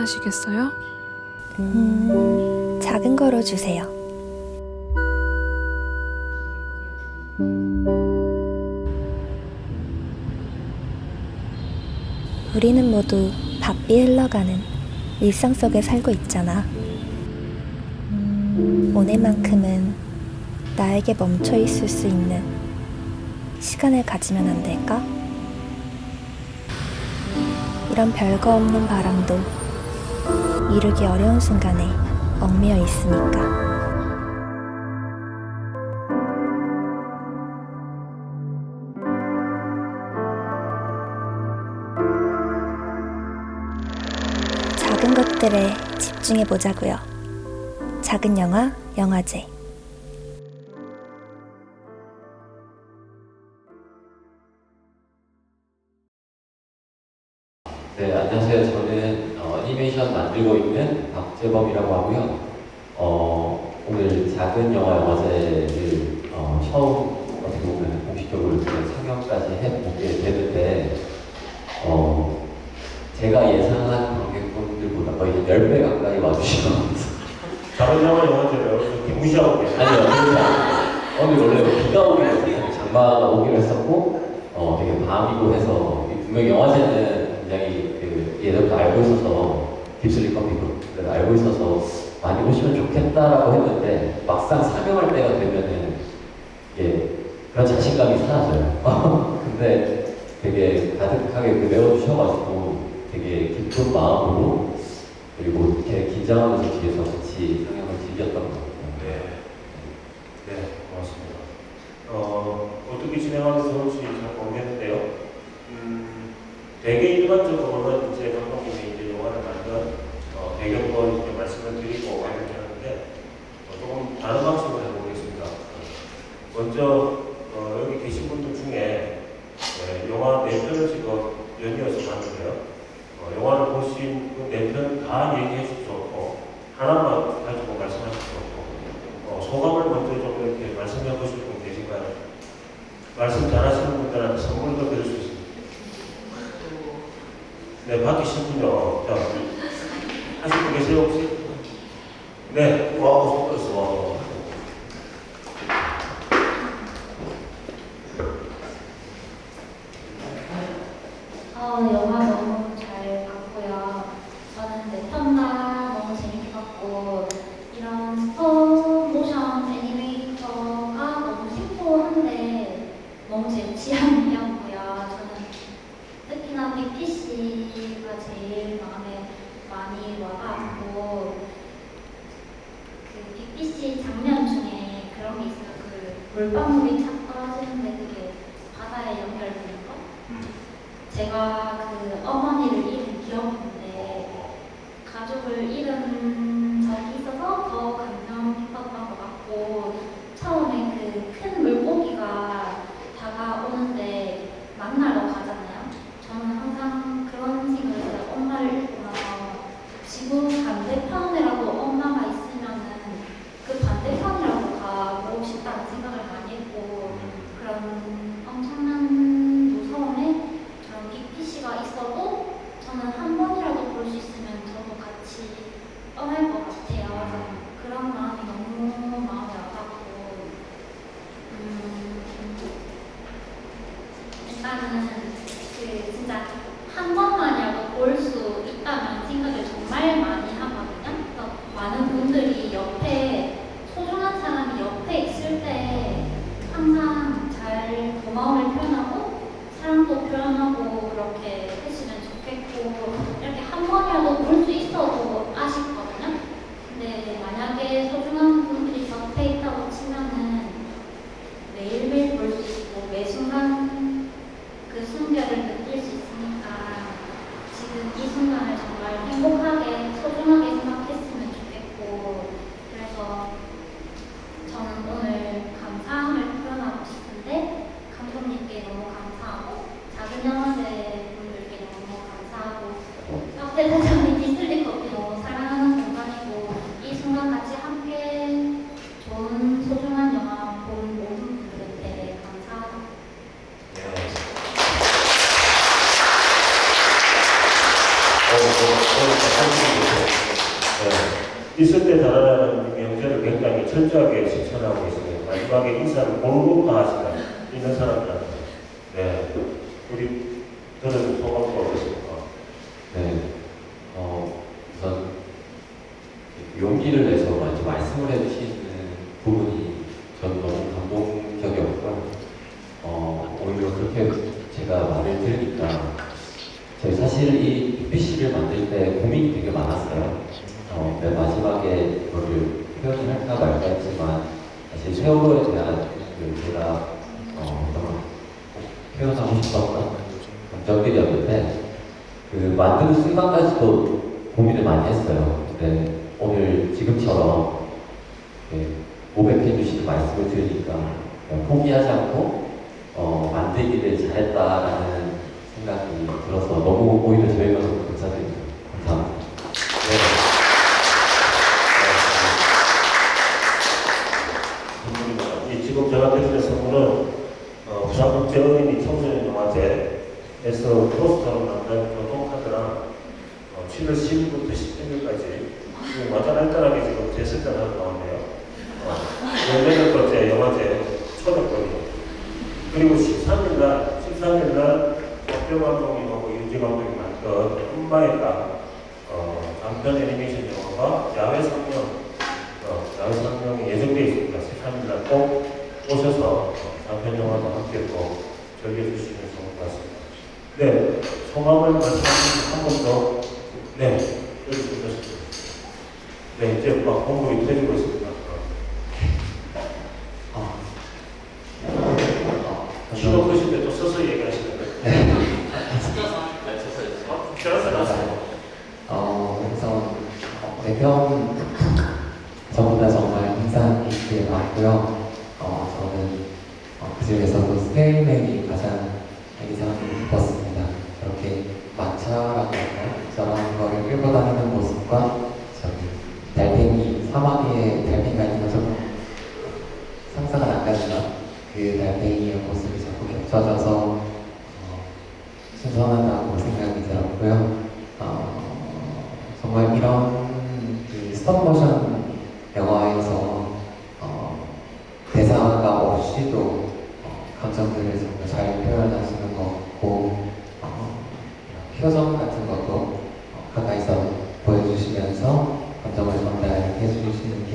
하시겠어요? 작은 거로 주세요. 우리는 모두 바삐 흘러가는 일상 속에 살고 있잖아. 오늘만큼은 나에게 멈춰 있을 수 있는 시간을 가지면 안 될까? 이런 별거 없는 바람도 이루기 어려운 순간에 얽매여 있으니까. 작은 것들에 집중해 보자고요. 작은 영화, 영화제. 네, 안녕하세요. 저는 애니메이션 만들고 있는 박재범이라고 하고요. 오늘 작은 영화 영화제를 처음 어떻게 보면 공식적으로 상영까지 해보게 되는데 제가 예상한 관객분들보다 거의 10배 가까이 와주시면서 작은 영화 영화제를 이렇게 무시하고 계세요. 아니요, 그렇지 않아요. 오늘 원래 비가 오기로 했어요. 장마가 오기로 했었고 되게 밤이고 해서 분명히 영화제는 굉장히 예전부터 알고 있어서 딥슬립 커피를 알고 있어서 많이 오시면 좋겠다라고 했는데 막상 상영할 때가 되면은 그런 자신감이 사라져요. 근데 되게 가득하게 메워주셔가지고 되게 기쁜 마음으로 그리고 이렇게 긴장하면서 뒤에서 같이 상영을 즐겼던 것 같아요. 네, 고맙습니다. 어떻게 진행하면서 혹시 잘 모르겠는데요. 되게 일반적으로는 이제 감독님이 이제 영화를 만든 배경을 이렇게 말씀을 드리고 이렇게 하는데 조금 다른 방식으로 해보겠습니다. 먼저 여기 계신 분들 중에 영화 4편을 지금 연이어서 봤는데요. 영화를 보신 그 4편 다 얘기해 주셔도 좋고 하나만 가지고 말씀하실 수 없고 소감을 먼저 좀 이렇게 말씀해 보실 분 계신가요? 말씀 잘하시는 분들한테 선물도 드릴 수 있습니다. 네, 바뀌시군요. 자, 하실 분 계세요 혹시? 네, 와우, 속도였어. 영화 너무 잘 봤고요. 저는 네 편 다 너무 재밌게 봤고 이런 스톱 모션 애니메이터가 너무 생소한데 너무 제 취향이었고요. 저는 특히나 빅피씨가 제일 마음에 많이 와닿았고 그 빅피씨 장면 중에 그런 게 있어요. 그 물방울이 착 떨어지는데 그게 바다에 연결되는 거? 제가 그 어머니를 잃은 기억이 있는데 가족을 잃은 적이 있어서 더 감명 깊었던 것 같고 처음에 그 큰 물고기가 다가오는데 만나러 가잖아요. 저는 항상 그런 생각을 해요. 엄마를 잃고 나서 지구 반대편이라도 엄마가 있으면은 그 반대편이라도 가고 싶다는 생각을 많이 했고 그런 엄청난 무서움에 저런 빅피씨가 있어도 저는 한 번이라도 볼 수 있으면 저도 같이 떠날 것 같아요. 그런 마음이 너무 마음에 와닿고 일단은 그 진짜 한 번만이라도 볼 수 있다면 생각을 정말 많이 하거든요. 그래서 많은 분들이 옆에 소중한 사람이 옆에 있을 때 항상 잘 고마움을 표현하고 사랑도 표현하고 그렇게 했으면 좋겠고 이렇게 한 번이라도 볼 수 있어도 아쉽거든요. 근데 만약에 소중한 분들이 옆에 있다고 치면은 매일매일 볼 수 있고 매 순간 그 순결을 느낄 수 있으니까 지금 이 순간을 정말 행복하게 소중하게 생각했으면 좋겠고 그래서 저는 오늘 감사함을 표현하고 싶은데 감독님께 너무 감사하고 작은 영화제 분들께 너무 감사하고 카페 사장님 디슬리 커피 너무 사랑하는 공간이고 이 순간 같이 함께 좋은 소중한 영화 본 모든 분들한테 감사합니다. 네. 있을 때 잘하라는 명제를 굉장히 철저하게 실천하고 있어요. 마지막에 인사를 골고루 다 하시다. 있는 사람들한테. 네. 우리 들은 소감도 어떠십니까? 네. 우선 용기를 내서 먼저 말씀을 해주시는 부분이 저는 너무 감동적이었고요. 오히려 그렇게 제가 말을 들으니까 저희 사실 이 PPC를 만들 때 고민이 되게 많았어요. 맨 마지막에 이거를 표현을 할까 말까 했지만 사실 세월호에 대한 제가 너무 표현하고 싶었던 감정들이었는데 그 만드는 순간까지도 고민을 많이 했어요. 근데 오늘 지금처럼 고백해 주시는 말씀을 들으니까 포기하지 않고 만들기를 잘했다라는 생각이 들어서 너무 오히려 저희가 너무 감사드립니다. 감사합니다. 네. 지금 제가 드리는 선물은 부산국제어린이 청소년 영화제에서 포스터로 만든 교통카드랑 7월 10일부터 16일까지 완전 간단하게 지금 제스처를 나왔네요. 18번째 영화제 초대권이에요. 그리고 13일날 박병 감독님하고 윤지 감독이 만든 엄마의 땅 단편 애니메이션 영화가 야외 상영이 예정되어 있습니다. 13일날 꼭 오셔서 단편 영화도 함께 또 즐겨주시면 좋을 것 같습니다. 네, 소감을 말씀하시면 한 번 더. 네, 여기 오셨습니다. 네, 이제 막 공부가 되고 있습니다. 키가 크실 때 또 서서히 얘기하시는데. 네. 우선 대평 저보다 정말 인상 깊게 봤고요. 저는 그 중에서도 스테이맨이 가장 인상 깊었습니다. 저렇게 마차라고 저런 거를 끌고 다니는 모습과 저기 달팽이 사막에 달팽이가 있는 거 좀 상상은 안 가지만 그 달팽이의 모습이 자꾸 겹쳐져서 신선하다고 생각이 들었고요. 정말 이런 그 스톱모션 영화에서 대사가 없이도 감정들을 정말 잘 표현하시는 것 같고 표정 같은 것도 가까이서 보여주시면서 감정을 전달해 주시는 게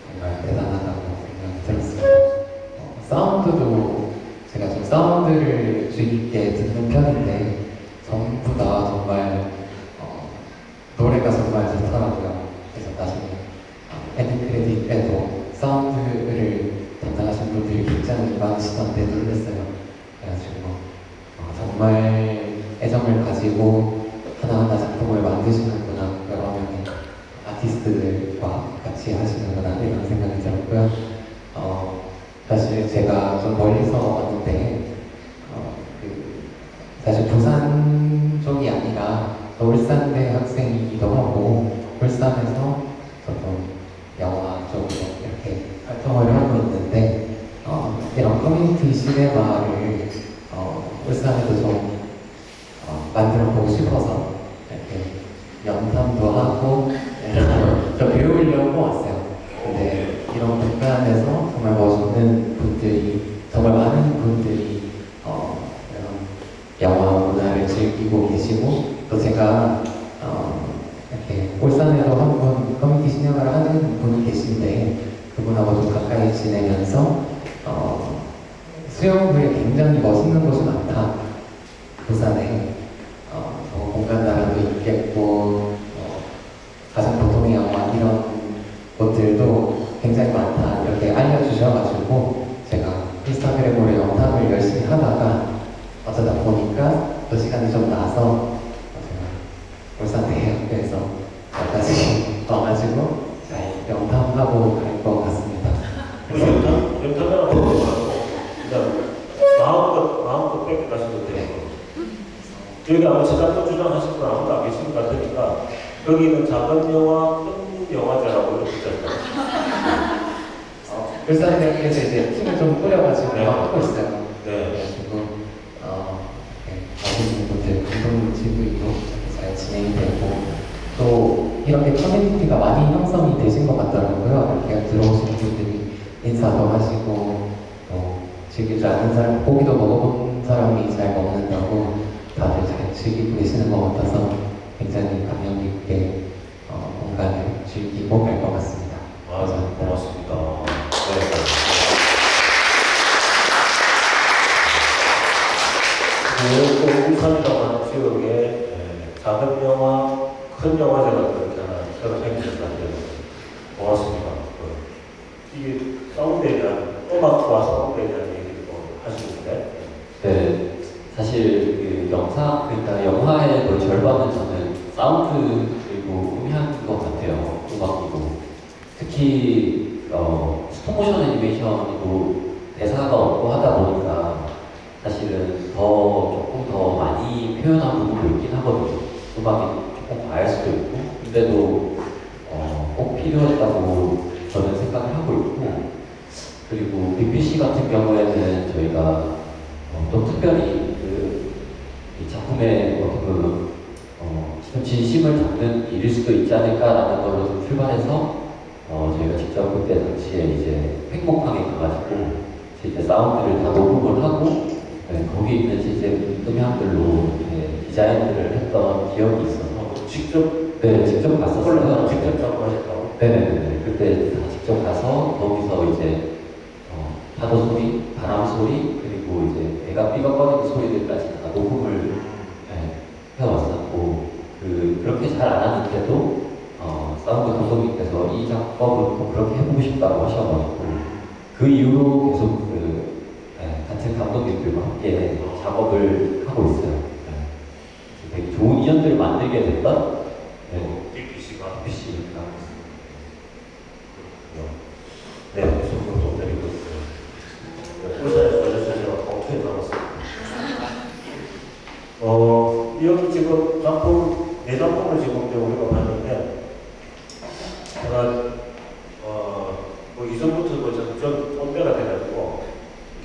정말 대단하다고 생각이 들었습니다. 사운드도 제가 좀 사운드를 주의 깊게 듣는 편인데 전부 다 정말 노래가 정말 좋더라고요. 그래서 나중에 엔딩 크레딧에도 사운드를 담당하신 분들이 굉장히 많으시던데 놀랐어요. 그래가지고 정말 애정을 가지고 하나하나 작품을 만드시는구나, 여러 명의 아티스트들과 같이 하시는구나 이런 생각이 들었고요. 사실 제가 좀 멀리서 왔는데 사실 부산 쪽이 아니라 울산대 학생이기도 하고 울산에서 저도 영화 쪽으로 이렇게 활동을 하고 있는데 이런 커뮤니티 시네마를 울산에도 좀 만들어 보고 싶어서 이렇게 연탐도 하고 좀 배우려고 왔어요. 근데 이런 공간에서 정말 멋있는 분들이, 정말 많은 분들이 이런 영화 문화를 즐기고 계시고, 또 제가 이렇게 울산에도 한 분 커뮤니티 시네마를 하는 분이 계신데 그분하고 좀 가까이 지내면서 수영구에 굉장히 멋있는 곳이 많다. 부산에 공간 나라도 있겠고 가장 보통의 영화 이런 곳들도 굉장히 많다 이렇게 알려주셔가지고 제가 인스타그램으로 영상을 열심히 하다가 어쩌다 보니까 또 시간이 좀 나서 제가 울산대학교에서 여기까지 와가지고 잘 영탐하고 갈 것 같습니다. 연탐하고 그냥 마음껏 뺏겨 가시면 돼요. 여기 아마 제작권 주장하신 분 아무도 안 계신 것 같으니까 여기는 작은 영화, 큰 영화제라고 이렇게 있잖아요. 울산대학교에서 이제 팀을 좀 꾸려가지고 네. 하고 있어요. 네. 그래가지고 많은 분들 감독님 TV로 잘 진행이 되고 또 이렇게 커뮤니티가 많이 형성이 되신 것 같더라고요. 이렇게 들어오시는 분들이 인사도 하시고 즐기지 않는 사람, 고기도 먹어본 사람이 잘 먹는다고 다들 잘 즐기고 계시는 것 같아서 굉장히 감명 깊게 공간을 즐기고 갈 것 같습니다. 고맙습니다. 네. 또 울산이라고 하는 지역에 작은 영화, 큰 영화제가 그렇게 하나 새로 생기셨다는 데 고맙습니다. 이게 사운드에 대한 음악과 사운드에 대한 얘기를 하시는데 네, 사실 그 그러니까 영화의 거의 절반은 저는 사운드 그리고 음향인 것 같아요. 음악이고 특히 스톱모션 애니메이션이고 대사가 없고 하다 보니까 사실은 조금 더 많이 표현한 부분도 있긴 하거든요. 음악이 조금 과할 수도 있고 근데도 꼭 필요했다고 저는 생각을 하고 있고 그리고 BBC 같은 경우에는 저희가 또 특별히 이 작품의 어떤 진심을 담는 일일 수도 있지 않을까라는 걸로 좀 출발해서 저희가 직접 그때 당시에 이제 팽목항에 가가지고 이제 사운드를 다 녹음을 하고 거기 있는 이제 음향들로 디자인들을 했던 기억이 있어서 직접 갔었어요. 직접 작업하셨다고? 네네네. 그때 다 직접 가서 거기서 이제 파도 소리, 바람 소리, 그리고 이제 애가 삐걱거리는 소리들까지 다 녹음을 해왔었고 그렇게 잘 안 하는데도 사운드 감독님께서 이 작업을 꼭 그렇게 해보고 싶다고 하셔가지고 그 이후로 계속 같은 감독님들과 함께 작업을 하고 있어요. 되게 좋은 인연들을 만들게 됐던 BBC가 BBC가 네, 소문도 드리고 있고요. 울산에서 오셔서 제가 공통에 나왔습니다. 여기 지금 작품, 네 작품을 지금 이제 우리가 봤는데, 제가, 이전부터 전 꼰대가 돼가지고,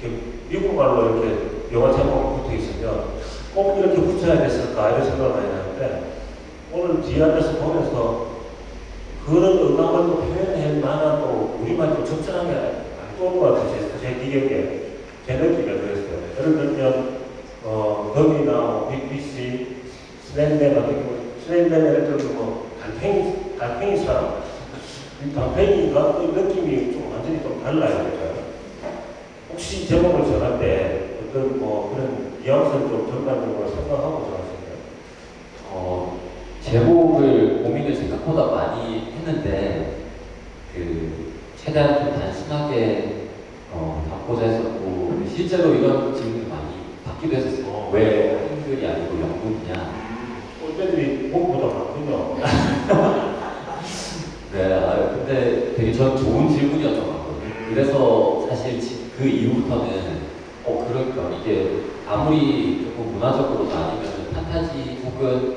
이렇게 미국말로 이렇게 영화 제목이 붙어 있으면 꼭 이렇게 붙여야 됐을까, 이런 생각을 많이 하는데, 오늘 뒤에 앉아서 보면서 그런 음악을 또 표현할 만한 또 우리만 좀 적절하게 떠오른 것 같아요. 제 기억에, 제 느낌에 그랬어요. 예를 들면, 거미나 BBC, 스탠맨 같은 경우, 스탠맨 예를 들면 달팽이 사람. 이 달팽이가 그 느낌이 좀 완전히 좀 달라요. 그렇죠? 혹시 제목을 정할 때 어떤 그런 뉘앙스를 좀 전반적으로 생각하고 정하셨나요? 제목을 고민을 생각보다 많이 했는데 최대한 좀 단순하게 담고자 했었고 실제로 이런 질문이 많이 받기도 했었어요. 왜 한글이 아니고 영문이냐? 꼴배들이 목보다 많군요. 네, 근데 되게 전 좋은 질문이었던 것 같거든요. 그래서 사실 그 이후부터는 그러니까 이게 아무리 조금 문화적으로나 아니면 판타지 혹은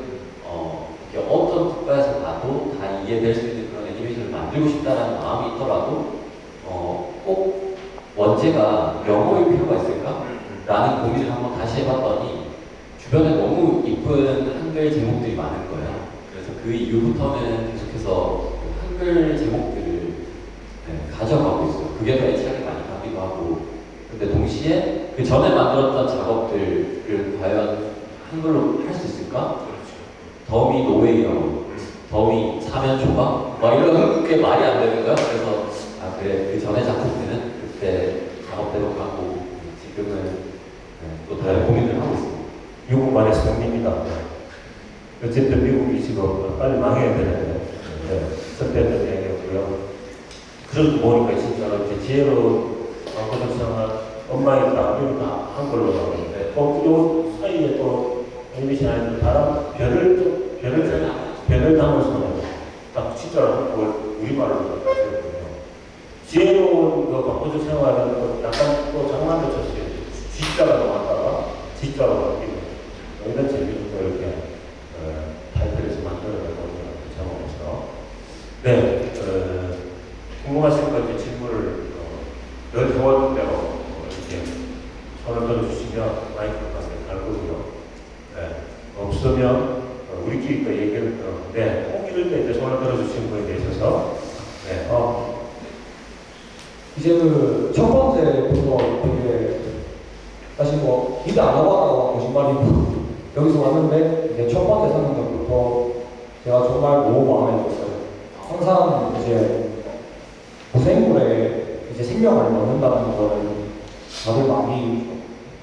어떤 국가에서 봐도 다 이해될 수 있는 그런 애니메이션을 만들고 싶다라는 마음이 있더라도 꼭 원제가 영어일 필요가 있을까? 라는 고민을 한번 다시 해봤더니 주변에 너무 이쁜 한글 제목들이 많은 거예요. 그래서 그 이후부터는 계속해서 한글 제목들을 가져가고 있어요. 그게 더 애착이 많이 가기도 하고 근데 동시에 그 전에 만들었던 작업들을 과연 한글로 할 수 있을까? 더미 노웨이형, 더미 사면 초밥 막 이런 게 말이 안 되는 거야. 그래서 그래 그 전에 작품들은 그때 작업대로 가고 지금은 또 다른 고민을 하고 있습니다. 미국만의 승리입니다. 어쨌든 미국이 지금 빨리 망해야 되는데 선배들 얘기였고요. 그래도 보니까 진짜로 이제 지혜로 고등생활 엄마의 다 이거 다 한글로 나오는데 요 사이에 또 애니메이션 아이들 다른 별을 담아서 딱 진짜로 한국을 우리말로 했거든요. 지혜로운 그 바꿔줄 생활은 또 약간 또 장난도 쳤어요. G자가 나왔다가 G자가 바뀌는 이런 재미도 이렇게 발표해서 만들어내고 제목에서 네, 궁금하신 거 이제 질문을 늘 해왔던 대로 이렇게 손을 들어주시면 마이크를 갈 거고요. 네, 없으면 우리끼리 또 얘기를 네, 힘들 때 이제 손을 들어주신 분이 계셔서 네. 이제 그 첫 번째부터 되게 사실 뭐 기대 안 하고 왔다고 거짓말이고 여기서 왔는데 이제 첫 번째 상영장부터 제가 정말 너무 마음에 들었어요. 항상 이제 고생물에 이제 생명을 넣는다는 거를 다들 많이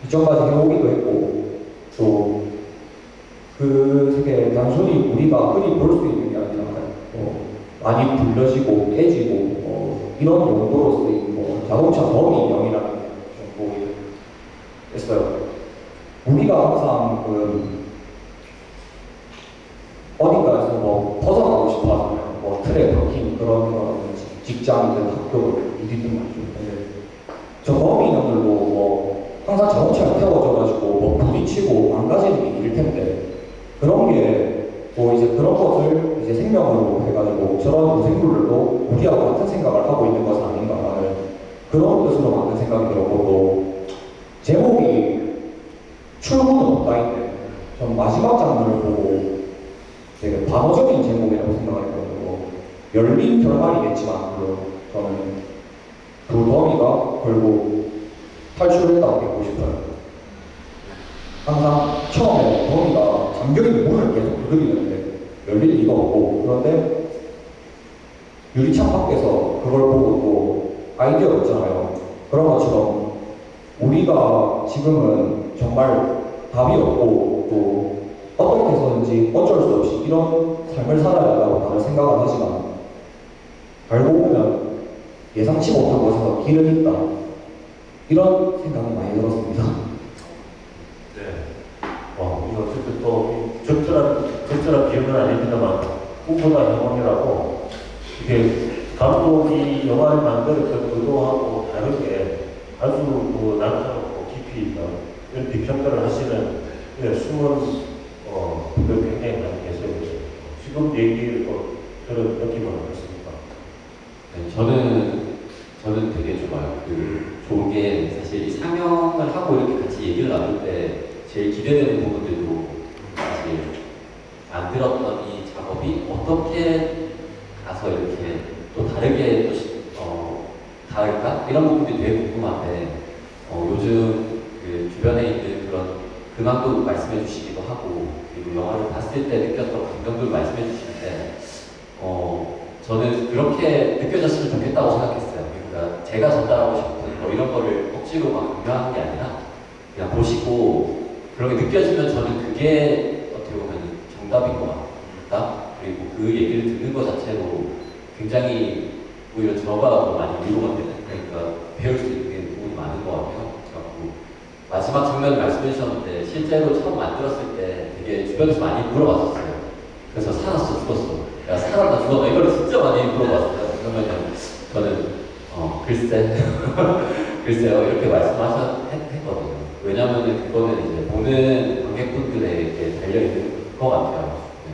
이전까지 해오기도 했고 또 그게 단순히 우리가 흔히 볼 수 있는 게 아니라 많이 불려지고 깨지고 이런 용도로 쓰인 자동차 범위령이라는 게 좀 보였어요. 우리가 항상 어딘가에서 뭐 벗어나고 싶어 하잖아요. 뭐 틀에 박힌 그런 거라든지 직장이든 학교든 어디든 말이죠. 근데 저 범위령들도 뭐 항상 자동차가 태워져가지고 뭐 부딪히고 망가지는 일일 텐데 그런 게 뭐 이제 그런 것을 이제 생명으로 해가지고 저런 무생물들도 우리하고 같은 생각을 하고 있는 것은 아닌가라는 그런 뜻으로 만든 생각이 들었고 또 제목이 출구는 없다인데 전 마지막 장면을 보고 되게 반어적인 제목이라고 생각했거든요. 열린 결말이겠지만 저는 그 더미가 결국 탈출했다고 믿고 싶어요. 항상 처음에 더미가 잠겨있는 문을 계속 두드리는데 열릴 리가 없고 그런데 유리창 밖에서 그걸 보고 또 아이디어가 있잖아요. 그런 것처럼 우리가 지금은 정말 답이 없고 또 어떻게 해서든지 어쩔 수 없이 이런 삶을 살아야 한다고 다들 생각은 하지만 알고 보면 예상치 못한 곳에서 길은 있다. 이런 생각이 많이 들었습니다. 네. 이거 어쨌든 또 적절한 비유는 아닙니다만 꿈보다 영혼이라고 이게 감독이 영화를 만들었던 의도하고 다르게 아주 날카롭고 깊이 있는 이런 비평들을 하시는 숨은 분들 굉장히 많이 계세요. 지금 얘기를 들은 느낌은 어떻습니까? 네, 저는 되게 좋아요. 좋은 게 사실 이 상영을 하고 이렇게 같이 얘기를 나눌 때 제일 기대되는 부분들도 사실 안 들었던 이 작업이 어떻게 가서 이렇게 또 다르게 다를까? 이런 부분들이 되게 궁금한데 요즘 주변에 있는 그런 근황도 말씀해 주시기도 하고 그리고 영화를 봤을 때 느꼈던 감정도 말씀해 주시는데 저는 그렇게 느껴졌으면 좋겠다고 생각했어요. 그러니까 제가 전달하고 싶은 이런 거를 억지로 막 강요하는 게 아니라 그냥 보시고 그렇게 느껴지면 저는 그게 어떻게 보면 정답인 것 같다. 그리고 그 얘기를 듣는 것 자체로 굉장히 오히려 저가 더 많이 위로가 되는 그러니까 배울 수 있는 부분이 많은 것 같아요. 그래갖고 마지막 장면 말씀해 주셨는데 실제로 처음 만들었을 때 되게 주변에서 많이 물어봤었어요. 그래서 살았어 죽었어 야 살았나 죽었나 이걸 진짜 많이 물어봤어요. 그러면 저는 글쎄요 이렇게 말씀했거든요. 왜냐하면 그거는 이제 보는 관객분들에게 달려있는 것 같아요. 네.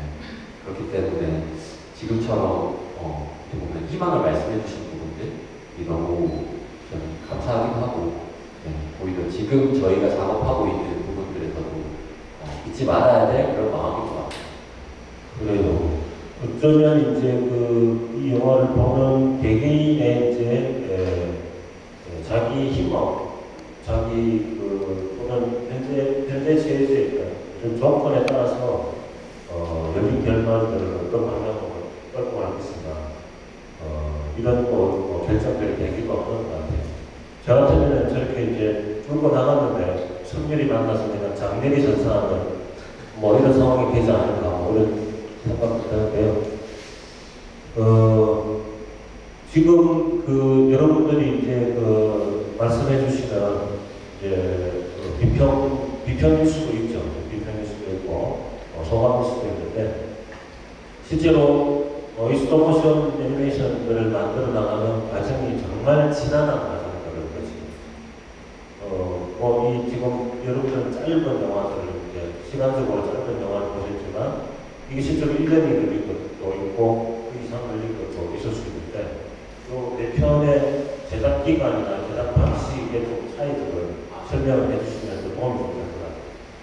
그렇기 때문에 지금처럼 어떻게 보면 희망을 말씀해 주신 부분들이 너무 저는 감사하기도 하고 네. 오히려 지금 저희가 작업하고 있는 부분들에서도 잊지 말아야 될 그런 마음인 것 같아요. 그래요. 어쩌면 이제 이 영화를 보는 개개인의 이제 자기 희망, 자기 또는 현재 처해져 있는 조건에 따라서 열린 결말들을 어떤 방향으로 끌고 가겠습니다. 이런 결정들이 되기도 하는 것 같아요. 저 같으면 저렇게 이제 끌고 나갔는데 성렬이 만나서 내가 장렬히 전사하는 이런 상황이 되지 않을까 이런 생각도 드는데요. 지금 여러분들이 이제 말씀해 주시는 이제 비평일 수도 있죠. 비평일 수도 있고 소감일 수도 있는데 실제로 이 스톱모션 애니메이션들을 만들어 나가는 과정이 정말 지난한 과정들을 거지. 이 지금 여러분들은 짧은 영화들을 이제 시간적으로 짧은 영화를 보셨지만 이게 실제로 1년이 걸린 것도 있고 그 이상 걸린 것도 있을 수 있는데 또 내 편의 제작 기간이나 제작 방식의 좀 차이들을 설명을 해주시면 더 도움이 될 것 같아요.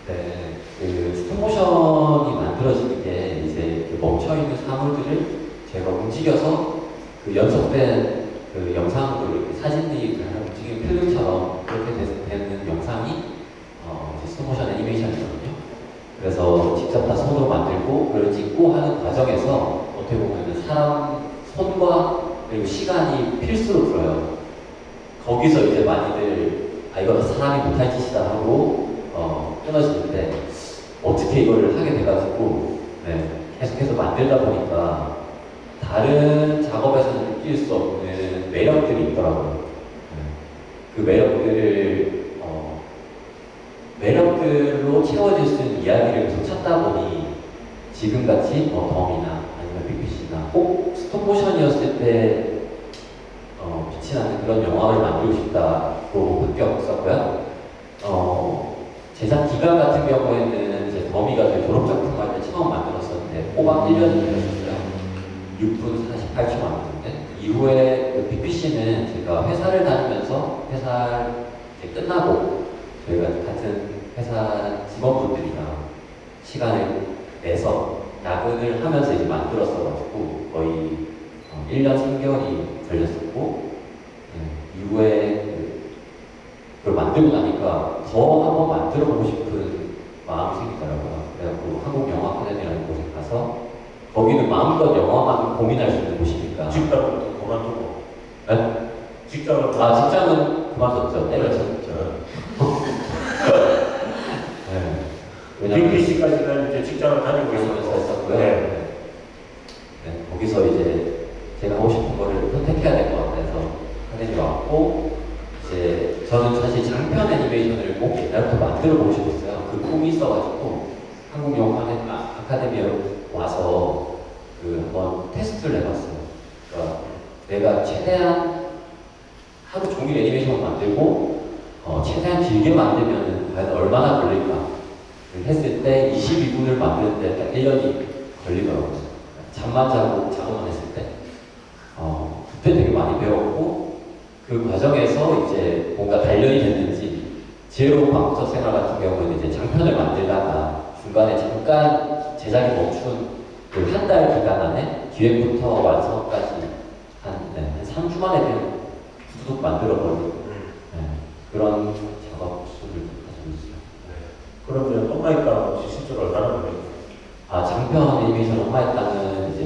네, 스톱모션이 만들어지는 게 이제 멈춰있는 사물들을 제가 움직여서 그 연속된 그 영상들, 사진들이 움직이는 필름처럼 그렇게 되는 영상이 이제 스톱모션 애니메이션이거든요. 그래서 직접 다 손으로 만들고 그걸 찍고 하는 과정에서 어떻게 보면 사람 손과 그리고 시간이 필수로 들어요. 거기서 이제 많이들 이거 사람이 못할 짓이다 하고 끊어지는데 어떻게 이거를 하게 돼가지고 계속해서 만들다 보니까 다른 작업에서는 느낄 수 없는 매력들이 있더라고요. 그 매력들로 채워질 수 있는 이야기를 계속 찾다 보니 지금같이 덤이나 아니면 BPC나 꼭 스톱모션이었을 때 빛이 나는 그런 영화를 만들고 싶다고 바뀌었었고요. 제작 기간 같은 경우에는 이제 더미가 저희 졸업작품 할 때 처음 만들었었는데 꼬박 1년이 걸렸었어요. 6분 48초 만드는데 이후에 그 BPC는 제가 회사를 다니면서 회사 이제 끝나고 저희가 같은 회사 직원분들이랑 시간을 내서 야근을 하면서 이제 만들었어가지고 거의 1년 3개월이 걸렸었고 이후에 그걸 만들고 나니까 더 한번 만들어보고 싶은 마음이 생기더라고요. 그래갖고 한국영화아카데미라는 곳에 가서 거기는 마음껏 영화만 고민할 수 있는 곳이니까. 직장을 그만두고. 네? 직장을 직장은 그만뒀죠. 때려쳤죠. 네. 왜냐면 BPC까지는 이제 직장을 다니고 있었고요. 네. 네. 거기서 이제 제가 하고 싶은 거를 선택해야 될 것 같아서 아카데미 왔고 이제 저는 사실 장편 애니메이션을 꼭 옛날부터 만들어 보고 싶었어요. 그 꿈이 있어가지고 한국 영화 아카데미에 와서 그 한번 테스트를 해봤어요. 그러니까 내가 최대한 하루 종일 애니메이션을 만들고 최대한 길게 만들면 과연 얼마나 걸릴까 했을 때 22분을 만드는데 딱 1년이 걸리더라고요. 잠만 자고 작업만 했을 때 그때 되게 많이 배웠고 그 과정에서 이제 뭔가 단련이 됐는지 제로 방구석 생활 같은 경우는 이제 장편을 만들다가 중간에 잠깐 제작이 멈춘 그 한 달 기간 안에 기획부터 완성까지 한 3주 만에 그냥 뚝뚝 만들어버리는 그런 작업 수를 가지고 있어요. 그러면 엄마의 땅 혹시 실제로 얼마나 걸려요? 장편 애니메이션 엄마의 땅은 이제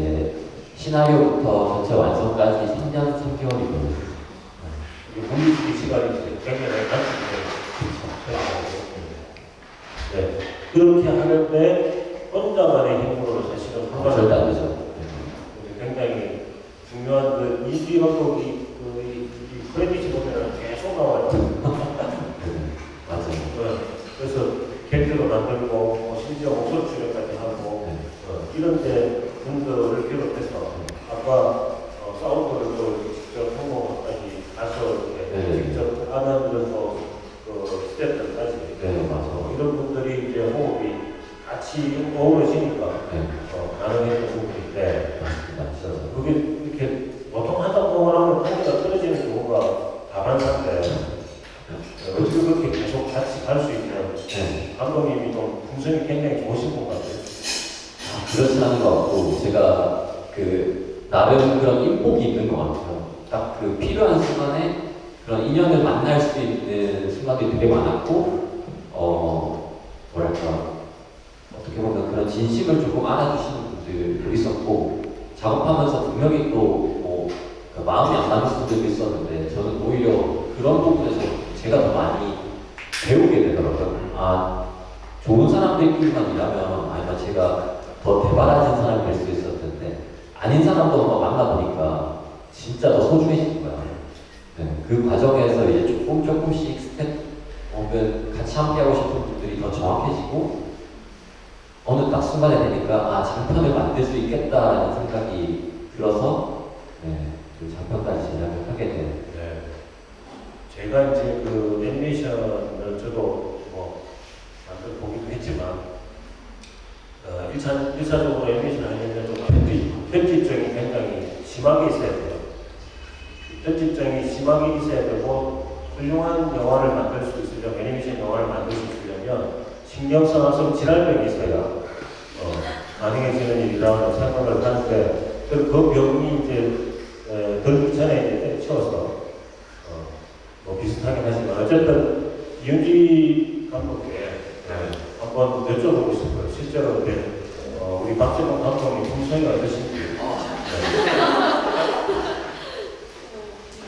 시나리오부터 전체 완성까지 3년 3개월이 걸렸어요. 분리수기 시간이 이제 굉장히 짧습니다. 네. 그렇게 하는데 혼자만의 힘으로 사실은 절대 안 되죠. 굉장히 중요한 그 이주희 감독이 이 크레딧이 보면은 계속 나와요. 맞아요. 그래서 캔들로 만들고 심지어 목소리 출연까지 하고 이런데 분들을 비롯해서 아까 사운드를 직접 성공까지 가서 직접 하는 그 스태프들까지 이런 분들이 이제 호흡이 같이 어우러지니까 가능했던 부분인데 그게 이렇게 보통 하다 보면 공기가 떨어지는 경우가 다반사인데 어떻게 그렇게 계속 같이 갈 수 있는 감독님이 좀 품성이 굉장히 좋으신 것 같아요. 그렇진 않은 것 같고 제가 그 나름 그런 인복이 있는 것 같아요. 딱 그 필요한 순간에 그런 인연을 만날 수 있는 순간들이 되게 많았고 뭐랄까 어떻게 보면 그런 진심을 조금 알아주시는 분들도 있었고 작업하면서 분명히 또 마음이 안 맞는 분들도 있었는데 저는 오히려 그런 부분에서 제가 더 많이 배우게 되더라고요. 좋은 사람들끼리만 일하면 아니면 제가 더 대바라진 사람이 될 수 있었는데 아닌 사람도 한번 만나보니까 진짜 더 소중해진 거야. 그 과정에서 이제 조금씩 스텝 같이 함께하고 싶은 분들이 더 정확해지고 어느 딱 순간에 되니까 장편을 만들 수 있겠다라는 생각이 들어서 그 장편까지 제작을 하게 된. 제가 이제 그 애니메이션을 저도 만들어 보기도 했지만 1차적으로 애니메이션을 하려면 좀 편집증이 굉장히 심하게 있어야 돼요. 편집증이 심하게 있어야 되고 훌륭한 영화를 만들 수 있으려면 애니메이션 영화를 만들 수 있으려면 신경 써서 질환력이 있어야 가능해지는 일이라고 생각을 하는데 그 병이 이제 들기 전에 이제 때려치워서 뭐 비슷하긴 하지만 어쨌든 이윤지 감독께 한번 여쭤보고 싶어요. 실제로 우리 박재범 감독님 품성이 어떠신지.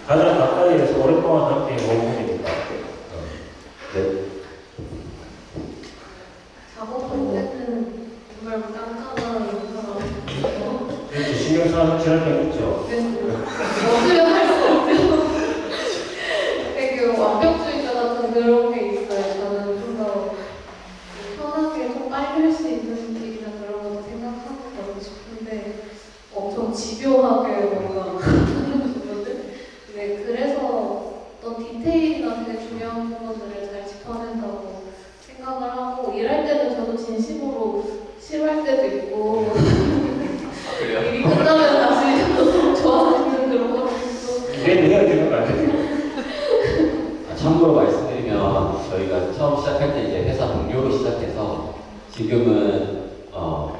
가장 가까이에서 오랫동안 함께 온 분이니까. 네. 작업할 때는 정말 깜깜한 사람. 이렇게 신경 쓰는 지랄이 있죠. 없으면 할 수 없죠. 되게 완벽주의자 같은 그런 게 있어요. 저는 좀 더 편하게 좀 빨리 할 수 있는 일이나 그런 것도 생각하고 그러고 싶은데 엄청 집요하게 뭔가 하는 부분들. 네, 그래서 어떤 디테일이나 되게 중요한 부분들을 잘 짚어낸다고 생각을 하고 일할 때는 저도 진심으로 싫어할 때도 있고 일이 끝나면 다시 좋아지는 그런 것도 있고 내일 해야 되는 거 아니에요? 참고로 말씀드리면 저희가 처음 시작할 때 이제 회사 동료로 시작해서 지금은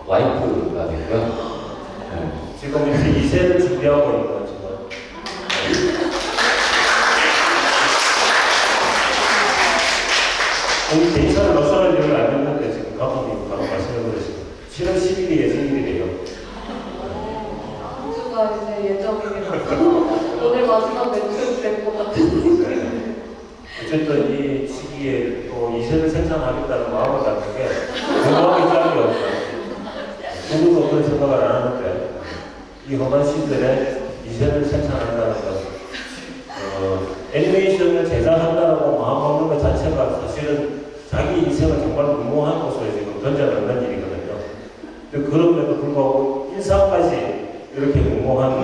와이프가 되고요. 네. 지금 이제 2세를 준비하고 있는 거죠. 우리 데이터를 넣어서는 일을 안 했는데 지금 감독님 바로 말씀해보시고 7월 10일이 예정일이래요. 한 주가 이제 예정이라서 오늘 마지막 매출 될것 같은데 어쨌든 이 시기에 또 2세를 생산하겠다는 마음을 갖는 게 건강하게 짝이 없어요. 누구도 그런 생각을 안 하는데 이 험한 시절에 2세를 생산한다는 것 애니메이션을 제작한다고 마음먹는 것 자체가 사실은 자기 인생을 정말 무모한 곳으로 지금 던져놓는 일이거든요. 그럼에도 불구하고 인상까지 이렇게 무모한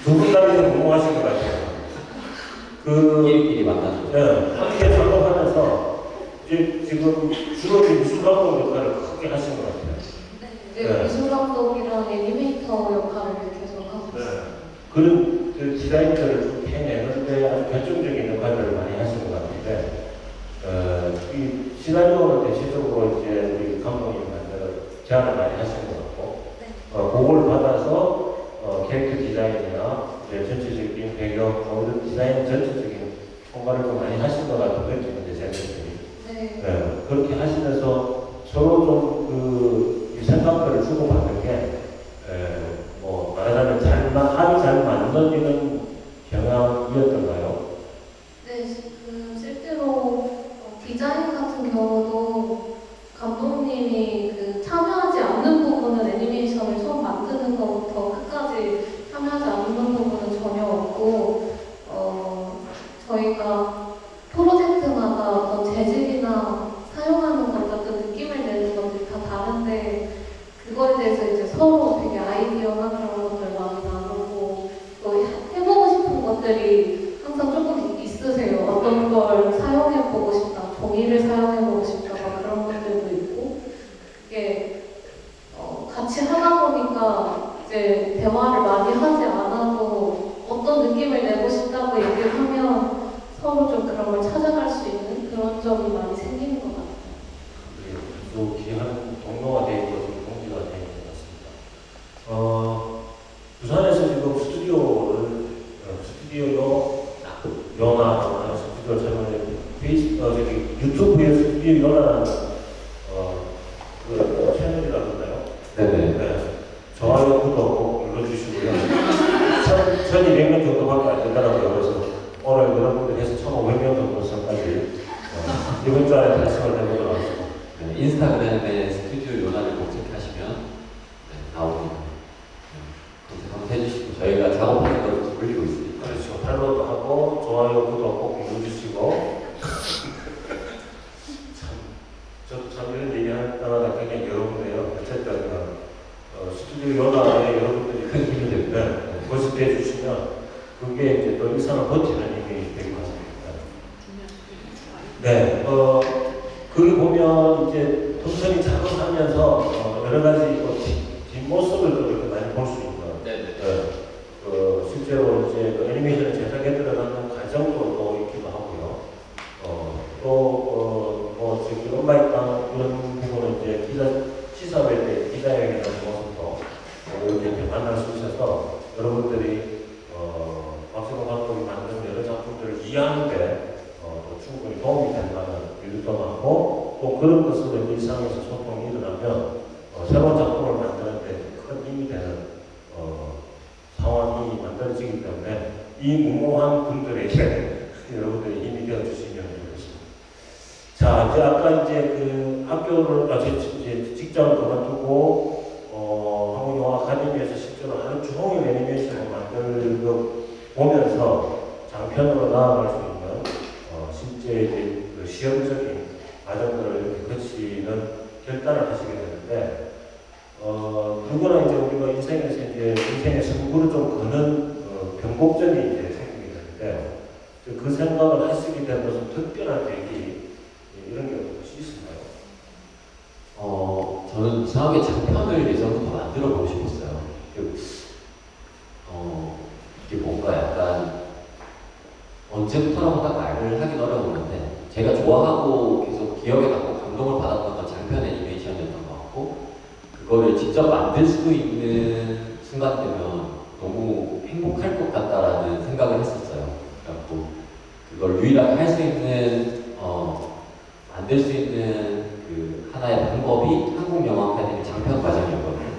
두 분 다 이렇게 무모하신 것 같아요. 끼리끼리 만나죠. 네, 함께 작업하면서 이제 지금 주로 미술 감독 역할을 크게 하신 것 같아요. 이제 미술 감독이랑 애니메이터 역할을 계속 하고 있어요. 그런 그 디자인들을 좀 해내는데 아주 결정적인 역할들을 많이 하시는 것 같은데, 이 시나리오는 대체적으로 이제 우리 감독님한테 제안을 많이 하시는 것 같고, 그걸 받아서 캐릭터 디자인이나 이제 전체적인 배경, 모든 디자인 전체적인 총괄을 좀 많이 하신 것 같은 느낌인데, 제 느낌이. 네, 그렇게 하시면서 서로 좀 그 생각들을 주고받는 게, 뭐 말하자면 합이 잘 맞는 이런 경향이었던가요? 네, 지금 실제로 디자인 같은 경우도 감독님이 그 참여하지 않는 부분은 애니메이션을 처음 만드는 것부터 끝까지 참여하지 않는 부분은 전혀 없고, 저희가 프로젝트마다 어떤 재질이나 사용하는 것들, 느낌을 내는 것들이 다 다른데 그거에 대해서 이제 서로 되게 아이디어나 그런 것들 많이 나누고 또 해보고 싶은 것들이 항상 조금 있으세요. 어떤 걸 사용해보고 싶다, 종이를 사용해보고 싶다, 막 그런 것들도 있고 이게 같이 하다 보니까 이제 대화를 많이 하지 않아도 어떤 느낌을 내고 싶다고 얘기를 하면 서로 좀 그런 걸 찾아갈 수 있는 그런 점이 많이 생기는 것 같아요. 또 기한 동료가 되어 있고 좀 동기가 되어 있는 것 같습니다. 부산에서 지금 스튜디오 연화 스튜디오 채널에 유튜브에 스튜디오 연화라는 그 채널이라고 하나요? 네네. 좋아요, 구독 꼭 눌러주시고요. 1200명 정도밖에 안 된다고 그래서 오늘 여러분들 해서 1500명 정도 선까지 이번 주 안에 달성을 해보도록 하겠습니다. 네, 인스타그램에 스튜디오 요나를 검색하시면 나옵니다. 검색 한번 해주시고 저희가 작업하는 걸 좀 올리고 있으니까. 그렇죠. 팔로우도 하고 좋아요, 구독 꼭 눌러주시고 참 이런 얘기할 때마다 굉장히 여러분들이요. 어쨌든 스튜디오 연화에 여러분들이 큰 힘이 되면 모습해 주시면 그게 이제 또 일상을 버티는 힘이 되는 것 같습니다. 네, 거기 보면 이제 동선이 작업하면서 여러 가지 뒷모습을 또 이렇게 많이 볼 수 있는. 실제로 이제 애니메이션을 제작에 들어가는 과정도 또 있기도 하고요. 또 저기 엄마의 땅 이런 부분은 이제 이해하는데 또 충분히 도움이 된다는 일도 많고 또 그런 것으로 일상에서 소통이 일어나면 새로운 작품을 만드는데 큰 힘이 되는 상황이 만들어지기 때문에 이 무모한 분들에게 여러분들이 힘이 되어 주시면 좋겠습니다. 자, 이제 아까 이제 그 학교를 이제 직장을 그만두고 한국영화 아카데미에서 실제로 하루 종일 애니메이션을 만들고 보면서 장편으로 나아갈 수 있는 실제 이제 그 시험적인 과정들을 이렇게 거치는 결단을 하시게 되는데 누구나 이제 우리가 인생에서 이제 인생의 승부를 좀 거는 변곡점이 이제 생기게 되는데 그 생각을 하시게 된 것은 특별한 계기 이런 게 혹시 있을까요? 저는 이상하게 장편을 예전부터 만들어 보고 싶었어요. 이게 뭔가 약간 언제부터라고 딱 말을 하긴 어려웠는데 제가 좋아하고 계속 기억에 남고 감동을 받았던 건 장편 애니메이션이었던 것 같고 그거를 직접 만들 수 있는 순간 되면 너무 행복할 것 같다라는 생각을 했었어요. 그래갖고 그걸 유일하게 할 수 있는 만들 수 있는 그 하나의 방법이 한국영화 아카데미 장편 과정이었거든요.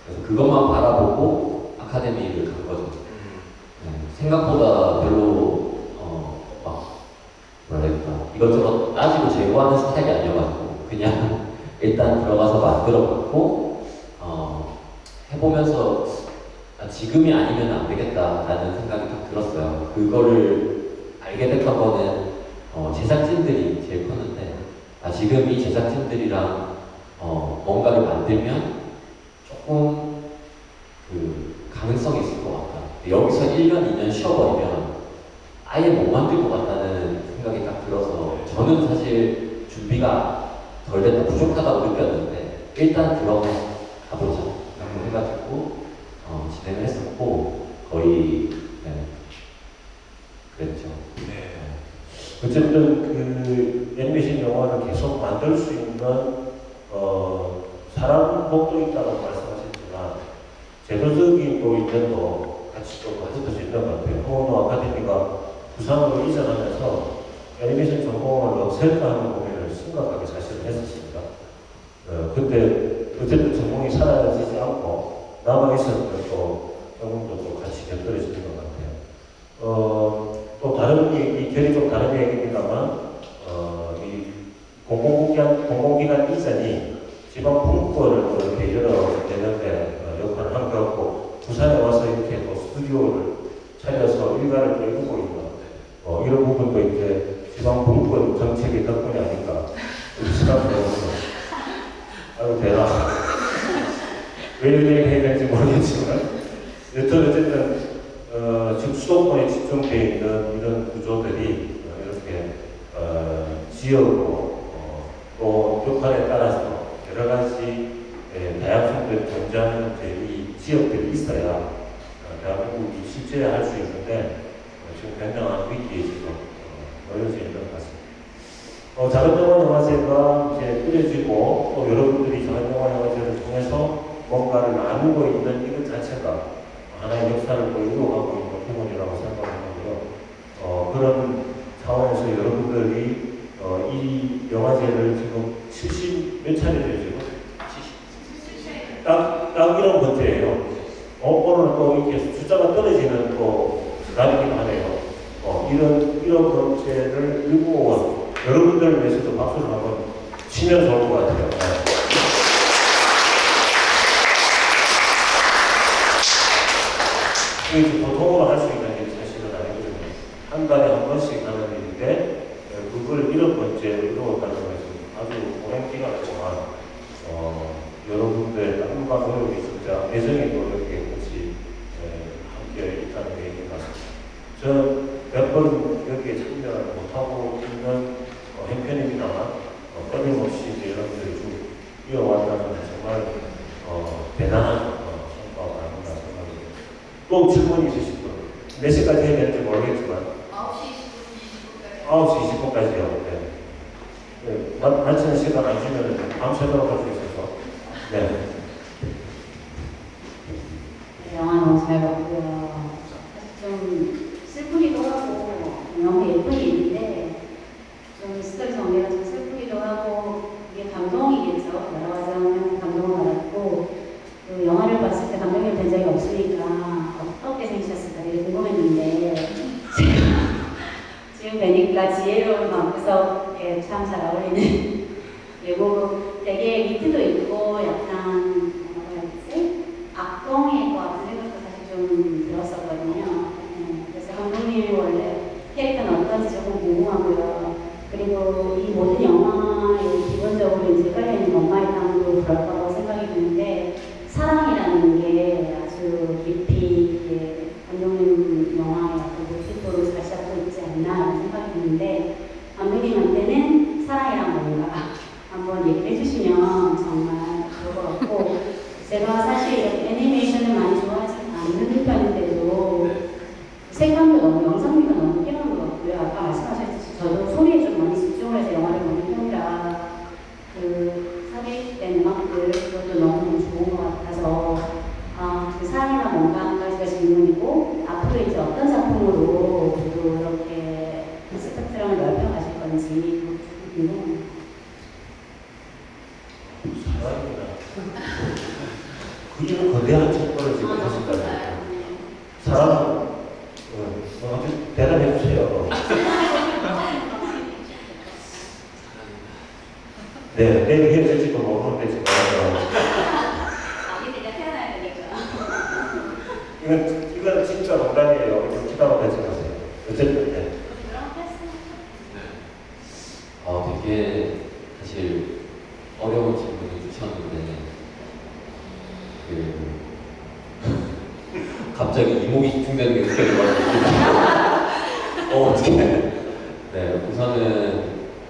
그래서 그것만 바라보고 아카데미를 간 거죠. 생각보다 별로 뭐랄까 이것저것 따지고 제고하는 스타일이 아니어가지고 그냥 일단 들어가서 만들어봤고 해보면서 지금이 아니면 안 되겠다라는 생각이 딱 들었어요. 그거를 알게 됐던 거는 제작진들이 제일 컸는데 지금 이 제작진들이랑 뭔가를 만들면 조금 그 가능성이 있을 것 같다. 여기서 1년, 2년 쉬어버리면 아예 못 만들 것 같다는 생각이 딱 들어서 저는 사실 준비가 덜 됐다, 부족하다고 느꼈는데 일단 들어가 가보자 라고 해가지고 진행을 했었고 거의 그랬죠. 어쨌든 그 애니메이션 영화를 계속 만들 수 있는 사람 복도 있다고 말씀하셨지만 제도적인 또 있는도 같이 좀 가져볼 수 있는 것 같아요. 한국영화 아카데미가 부산으로 이전하면서 애니메이션 전공을 없앨까 하는 고민을 심각하게 사실은 했었습니다. 그때 어쨌든 전공이 사라지지 않고 남아있었던 또 경험도 또 같이 곁들여지는 것 같아요. 또 다른 얘기, 결이 좀 다른 얘기입니다만, 이 공공기관 이전이 지방 분권을 또 이렇게 열어내는데 역할을 한 것 같고, 부산에 와서 이렇게 또 스튜디오를 차려서 일가를 또 이루고 있는 이런 부분도 이제 지방 분권 정책의 덕분이 아닌가 생각해보면서 아유 대단. 왜 이렇게 해야 될지 모르겠지만 여튼 어쨌든 지금 수도권에 집중되어 있는 이런 구조들이 이렇게 지역으로 또 역할에 따라서 여러 가지 다양성들이 존재하는 이 지역들이 있어야 대한민국이 실제 할 수 있는데 지금 굉장한 위기에 지금 놓여져 있는 것 같습니다. 자금영화영화제가 이제 꾸려지고 또 여러분들이 자금영화영화제를 통해서 뭔가를 나누고 있는 이것 자체가 하나의 역사를 또 이루어가고 있는 부분이라고 생각하고요. 그런 차원에서 여러분들이 이 영화제를 지금 70 몇 차례죠 지금? 딱 이런 번째예요. 오늘 또 이렇게 숫자가 떨어지는 또 날이기도 하네요. 이런 번째를 일구어온 여러분들을 위해서도 박수를 한번 치면 좋을 것 같아요. 이게 보통으로 할 수 있는 일이 사실은 아니거든요. 한 달에 한 번씩 하는 일인데 그걸 이런 번째로 이루었다는 것은 아주 오랜 기간 동안 여러분들의 땀과 노력이 진짜 애정이 또 이렇게 같이 함께 있다는 게 있는 것 같습니다. 저는 몇 번 여기에 참여를 못하고 있는 형편입니다만 끊임없이 이제 여러분들이 쭉 이어왔다는 정말 대단한 성과가 아닌가 생각합니다. 또 질문이 있으실 분? 몇 시까지 해야 되는지 모르겠지만 9시 20분까지요. 네. 마치는 시간 안 주면 밤새도록 할 수 있어서 네. 영화 너무 잘 봤고요. 사실 좀 슬프기도 하고 너무 예쁜 일인데 좀 스토리 전개가 좀 슬프기도 하고 이게 감동이겠죠. 여러 가지 하면 감동을 받았고 그 영화를 봤을 때 감동이 된 적이 없으니까 어떻게 생기셨을까 되게 궁금했는데 지금 뵈니까 지혜로운 방구석에 참 잘 어울리는 예고 되게 위트도 있고 약간 뭐라 해야 되지? 악동일 것 같은 생각도 사실 좀 들었었거든요. 그래서 감독님이 원래 캐릭터는 어떤지 조금 궁금하고요. 그리고 이 모든 영화에 기본적으로 이제 깔려있는 엄마의 땅도 그럴 거라고 생각이 드는데 사랑이라는 게 아주 깊이 감독님 영화의 어떤 모티브로 잘 잡고 있지 않나 생각이 드는데 감독님한테는 사랑이란 뭔가 한번 얘기해 주시면 정말 좋을 것 같고 제가 사실 애니메이션을 많이 좋아하지 않는 편인데도 색감도 너무 영상미가 너무 뛰어난 것 같고요. 아까 말씀하셨듯이 저도 소리에 좀 많이 집중을 해서 영화를 보는 편이라 그 삽입된 음악들 그것도 너무 좋은 것 같아서 그 사랑이나 뭔가 한 가지가 질문이고 앞으로 이제 어떤 작품으로 또 이렇게 스펙트럼을 넓혀가실 건지 궁금합니다. 사랑입니다. 그게 거대한 책벌을 지금 하신다는 사랑은 아주 대단해 주세요. 네, 내일 헤어질지도 모르는데 지금 아기들이 태어나야 되니까. 이건 진짜 농담이에요. 이거 기다려 하지 마세요. 어쨌든 네. 되게 사실 어려운 질문을 주셨는데 갑자기 이목이 집중되는 게 느껴져가지고 어떻게 네 우선은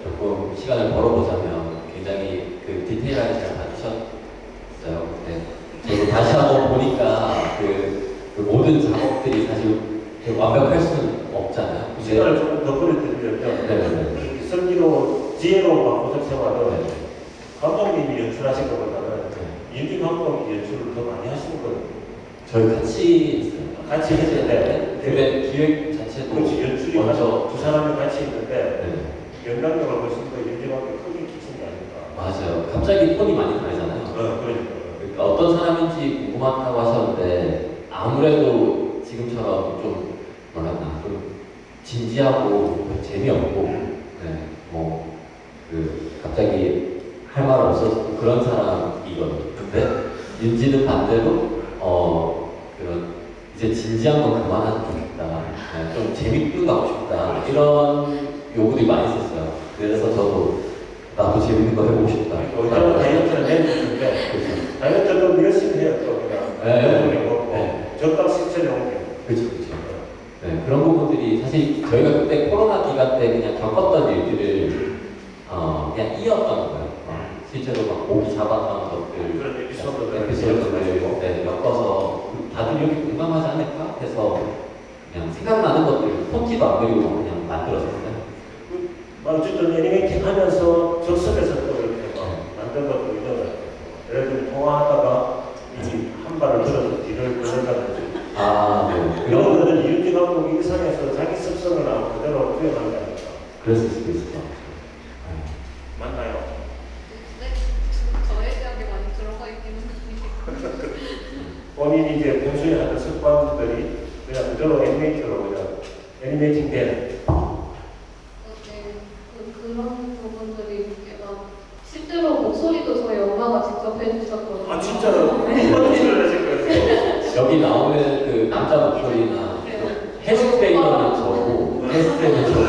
조금 시간을 벌어보자면 굉장히 그 디테일하게 잘 봐주셨어요. 네. 저도 다시 한번 보니까 그 모든 작업들이 사실 완벽할 수는 없잖아요. 시간을 조금 더 끌어드리려면 네. 설기로 지혜로 바꾸서 생활은 감독님이 연출하신 것보다는 윤기 감독이 연출을 더 많이 하시는 거예요. 저희 같이 했어요. 같이 했는데 근데 기획 자체도 그렇지 연출이 먼저 두 사람이 같이 있는데 네. 연락력을 훨씬 더 윤기 감독이 크게 끼친 게 아닐까. 맞아요. 갑자기 톤이 많이 다르잖아요. 그러니까 어떤 사람인지 궁금하다고 하셨는데 아무래도 지금처럼 좀 뭐랄까 좀 진지하고 재미없고 네, 갑자기 할 말 없어서 그런 사람이거든요. 근데 윤지는 반대로 그런 이제 진지한 건 그만하면 좋겠다. 네, 좀 재밌게 가고 싶다. 이런 요구들이 많이 있었어요. 그래서 저도 나도 재밌는 거 해보고 싶다. 어쩌면 다이어트를 해주는데 다이어트도 열심히 해요. 또 그냥 네. 적당 식체를 옮겨. 그렇죠. 네, 그런 부분들이 사실 저희가 그때 코로나 기간 때 그냥 겪었던 일들을 그냥 이었던 거예요. 실제로 막 고기 잡았던 것들, 그런 에피소드를 네, 엮어서 다들 이렇게 공감하지 않을까 해서 그냥 생각나는 것들 폰티도 안 그리고 그냥 만들었어요. 어쨌든 애니메이팅 하면서 접속해서 또 이렇게 만든 것도 있잖아요. 예를 들면 통화하다가 한 발을 들어서 뒤를 들어가든지 네. 이런 거는 이윤기 감독이 일상에서 자기 습성을 아마 그대로 표현한 게 아닐까. 그랬을 수도 있을 것 같아요. 맞나요? 네, 저에 대한 게 많이 들어가 있기는 한데 본인이 이제 평소에 하는 습관들이 그냥 그대로 애니메이터로 그냥 애니메이팅 된 그런 부분들이 막 실제로 목소리도 저희 엄마가 직접 해주셨거든요. 아 진짜로? 어떤 소리를 하실 거예요? 여기 나오는 그 남자 목소리나 헬스트레이너는 저고 헬스트레이너는 저고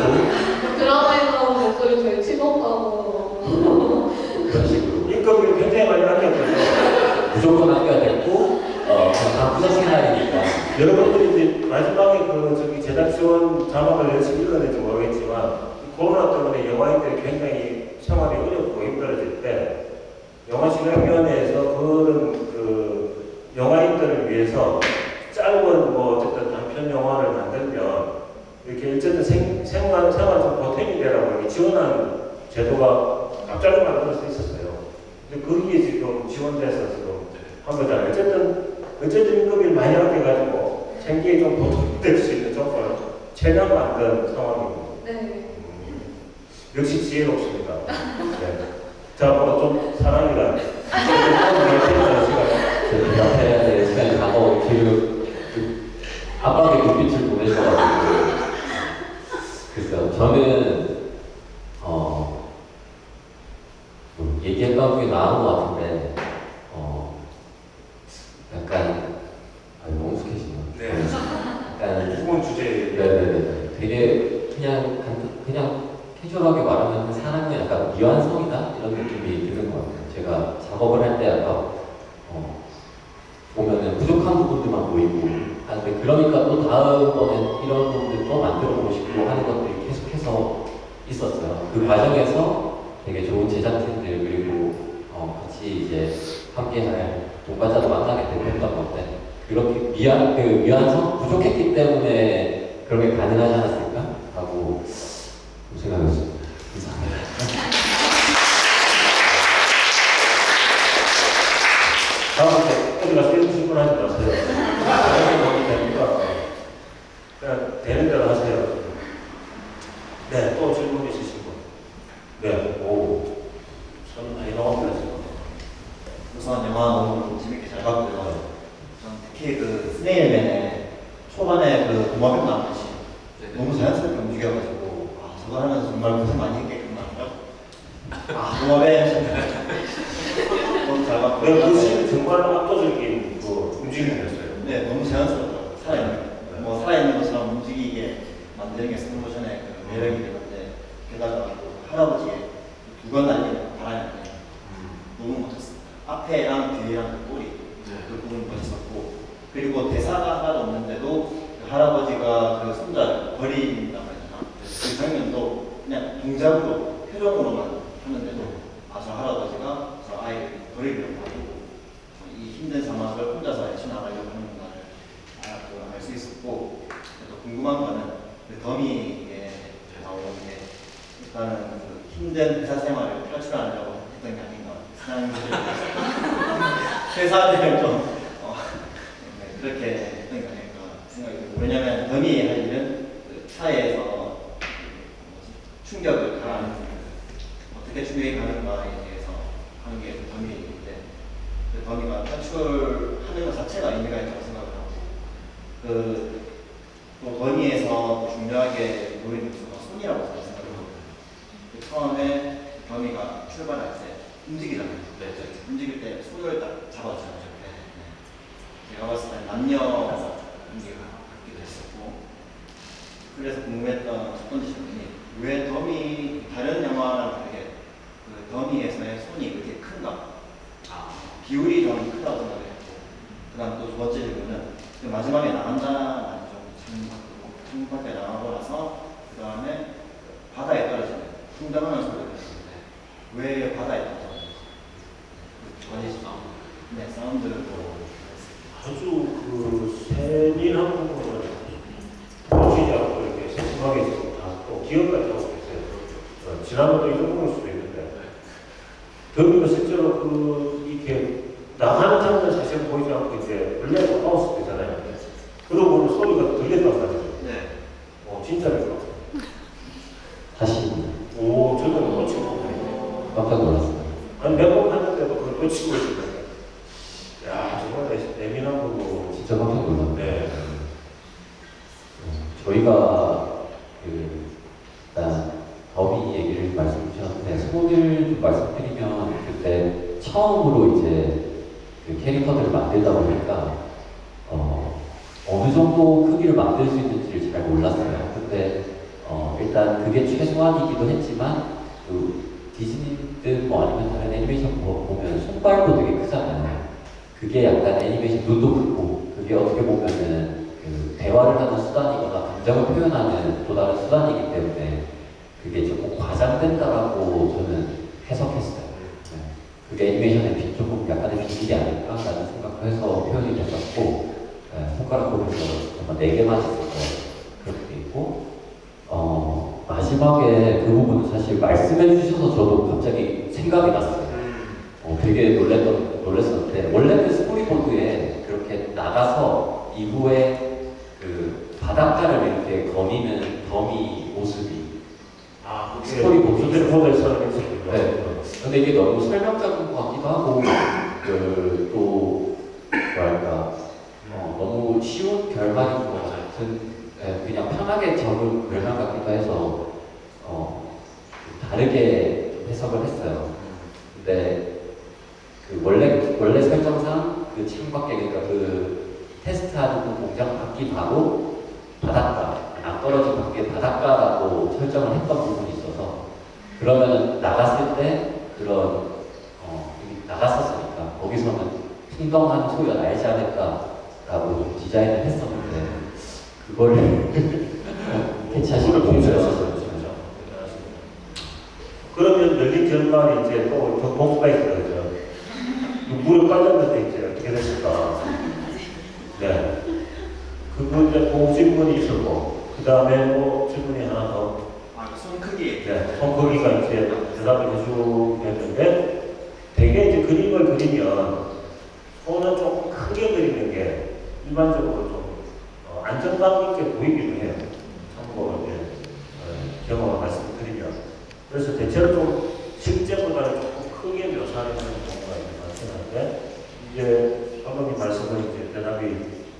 드라마에 나오는 목소리 저희 친오빠고 그런 식으로 인건비를 굉장히 많이 아꼈거든요. 무조건 아껴야 됐고 다 부서 생활이니까 여러분들이 이제 마지막에 제작 지원 자막을 열심히 읽어낼지 모르겠지만 코로나 때문에 영화인들이 굉장히 생활이 어렵고 힘들어질 때 영화진흥위원회에서 그런 영화인들을 위해서 짧은 어쨌든 단편 영화를 만들면 이렇게 어쨌든 생활 좀 보탬이 되라고 이렇게 지원하는 제도가 갑자기 만들 수 있었어요. 근데 거기에 지금 지원돼서 지금 한 거잖아요. 어쨌든 임금을 많이 아껴가지고 생계에 좀 보탬될 수 있는 조건을 최대한 만든 상황입니다. 네. 역시 지혜롭습니다. 네. 자, 좀 사랑이라. 대답해야 될 시간이 다가오고 지금 압박의 눈빛을 보내셔가지고 글쎄요. 저는 얘기했던 중에 나온 것 같은데 약간 너무 익숙해지네요. 네. 약간 기본 주제. 네네네. 되게 그냥 캐주얼하게 말하면 사람은 약간 미완성이다 이런 느낌이 드는 것 같아요. 제가 작업을 할 때 약간 보면은 부족한 부분들만 보이고 하는데 그러니까 또 다음번에 이런 부분들 또 만들어 보고 싶고 하는 것들이 계속해서 있었어요. 그 과정에서 되게 좋은 제작진들 그리고 같이 이제 함께할 동반자도 만나게 되고 했던 건데 그렇게 미완성 부족했기 때문에 그런 게 가능하지 않았을까 하고 생각했습니다. 감사합니다. 다음에 어디 가서 이런 질문 하지 마세요. 하면 됩니까? 그냥 되는 대로 하세요. 네, 또 질문 있으신 분? 네, 손 많이 나왔습니다. 우선 영화 너무 재밌게 잘 봤고요. 전 특히 그 스네일맨의 초반에 그 도마뱀 나오는 시 너무 자연스럽게 움직여가지고 저거 하면서 정말 고생 많이 했겠구나. 도마뱀 너무 잘 봤고. 네, 그 시는 정말 압도적인 그 움직임이었어요. 네, 너무 자연스럽더라고요. 살아있는 살아있는 것처럼 움직이게 만드는 게 스톱모션의 그 매력이긴 한데 게다가 그 할아버지의 두건 날리는 바람인데 너무 멋졌습니다. 앞에랑 뒤에랑 그 꼬리 그 부분 멋있었고 그리고 대사가 하나도 없는데도 그 할아버지가 그 손자를 버린다고 했나 그 장면도 그냥 동작으로 표정으로만 하는데도 저 할아버지가 저 아이를 버리려고 하고 이 힘든 상황을 혼자서 헤쳐나가려고 하는구나를 알 수 있었고 또 궁금한 거는 그 더미에 나오는 게 일단은 그 힘든 회사 생활을 탈출하려고 했던 게 아닌가 회사를 좀 그렇게 했던 게 아닐까 생각이 들고 왜냐면 더미의 할 일은 그 사회에서 충격을 가하는 어떻게 충격이 가는가에 대해서 하는 게 더미인데 그 더미가 탈출하는 것 자체가 의미가 있다고 생각을 하고 또 더미에서 중요하게 보이는 요소가 손이라고 생각을 하거든요. 처음에 더미가 출발할 때 움직이잖아요. 움직일 때 손을 딱 잡아주잖아요. 제가 봤을 때 남녀 관계가 같기도 했었고 그래서 궁금했던 첫 번째 질문이 왜 더미 다른 영화랑 다르게 그 더미에서의 손이 이렇게 큰가? 비율이 좀 크다고 생각을 했고 그 다음 또 두 번째 질문은 그 마지막에 나간다는 좀 창밖에 나가고 나서 그 다음에 바다에 떨어지는 쿵당하는 소리가 들었는데 왜 바다에 떨어졌는지 네, 사운드도 아주 그 세밀한 부분을 보시지 않고 이렇게 세심하게 지금 다또 기억까지 하고 계세요. 지나면 또 잊어먹을 수도 있는데 더미가 실제로 이렇게 나가는 장면 자체를 보이지 않고 이제 블랙 하우스 되잖아요. 그러고 보면 소리가 들렸단 말이죠. 네. 진짜입니까? 다시 저는 놓치고 깜짝 놀랐어요. 한 몇 번 봤는데도 그걸 놓치고 있었거든요. 야, 정말 예민한 부분. 진짜 깜짝 놀랐어요. 네. 저희가 일단 더미 얘기를 말씀 주셨는데 소개를 좀 말씀드리면 그때 처음으로 이제 그 캐릭터들을 만들다 보니까 어느 정도 크기를 만들 수 있는지를 잘 몰랐어요. 근데 일단 그게 최소한이기도 했지만 그 디즈니든 뭐 아니면 다른 애니메이션 보면 손발도 되게 크잖아요. 그게 약간 애니메이션 눈도 크고 그게 어떻게 보면은 그 대화를 하는 수단이거나 감정을 표현하는 또 다른 수단이기 때문에 그게 조금 과장된다라고 저는 해석했어요. 네. 그게 애니메이션의 조금 약간의 비밀이 아닐까라는 생각도 해서 표현이 됐었고 손가락으로 해서 정말 4개만 있어서 그렇게 돼 있고 마지막에 그 부분은 사실 말씀해 주셔서 저도 갑자기 생각이 났어요. 되게 놀랐었는데 원래는 스토리보드에 그렇게 나가서 이후에 그 바닷가를 이렇게 거미는 더미 모습이 스토리 보드에서 했었군요. 네. 근데 이게 너무 설명적인 것 같기도 하고 또 뭐랄까 너무 쉬운 결말인 것 같은 그냥 편하게 적은 결말 같기도 해서 다르게 해석을 했어요. 근데 그 원래 설정상 그 창밖에 그러니까 그 테스트하는 그 공장 밖이 바로 바닷가, 낭떠러지 밖에 바닷가라고 설정을 했던 부분이 있어서 그러면 나갔을 때 그런 이미 나갔었으니까 거기서는 풍덩한 소리가 나지 않을까라고 디자인을 했었는데 그거를 캐치하시는 분이 있었어요. 그러면 열린 결말이 이제 또더 공부가 있거든요. 물에 빠졌는데 이제 어떻게 됐을까? 네. 그거 이제 그 질문이 있었고, 그 다음에 뭐 질문이 하나 더. 손 크기. 네. 손 크기가 이제 대답을 해주겠는데, 대개 이제 그림을 그리면 손은 조금 크게 그리는 게 일반적으로 좀 안정감 있게 보이기도 해요. 참고로 이제 경험을 말씀드리면. 그래서 대체로 좀 실제보다는 조금 크게 묘사하는 경우가 많은데 이제 감독님 말씀은 이제 대답이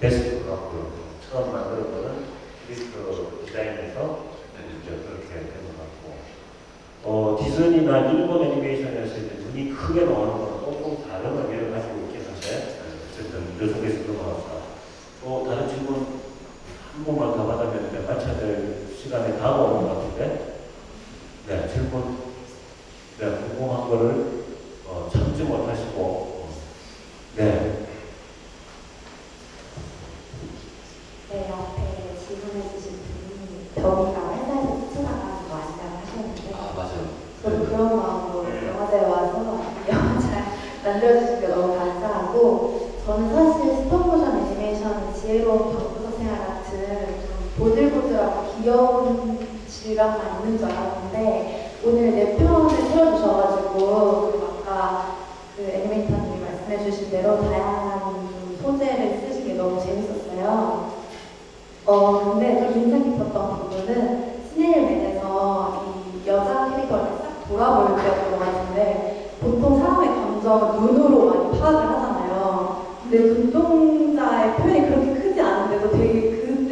됐을 것 같고요. 처음 만드는 거는 그 디자인에서 이제 그렇게 된 것 같고 디즈니나 일본 애니메이션에서 이제 눈이 크게 나오는 건 조금 다른 의미를 가지고 있긴 한데 어쨌든 계속해서 넘어갑시다. 또 다른 질문 한 번만 더 받으면 이제 마쳐야 될 시간이 다가오는 것 같은데 네, 질문, 네, 궁금한 거를 참지 못하시고, 네. 네, 앞에 질문해주신 분이 더미가 회사에서 뛰쳐나가는 거 아니냐고 하셨는데 맞아요. 저도 그런 마음으로 영화제에 와서 영화 잘 만들어주신 게 너무 감사하고 저는 사실 스톱모션 애니메이션의 지혜로운 방구석 생활 같은 좀 보들보들하고 귀여운 질감만 있는 줄 알았는데 오늘 내 편을 틀어주셔가지고 아까 그 애니메이터님이 말씀해주신 대로 다양한 좀 소재를 쓰신 게 너무 재밌었어요. 근데 좀 인상 깊었던 부분은 스네일맨에서 이 여자 캐릭터를 싹 돌아볼 때였던 것 같은데 보통 사람의 감정을 눈으로 많이 파악을 하잖아요. 근데 눈동자의 표현이 그렇게 크지 않은데도 되게 그때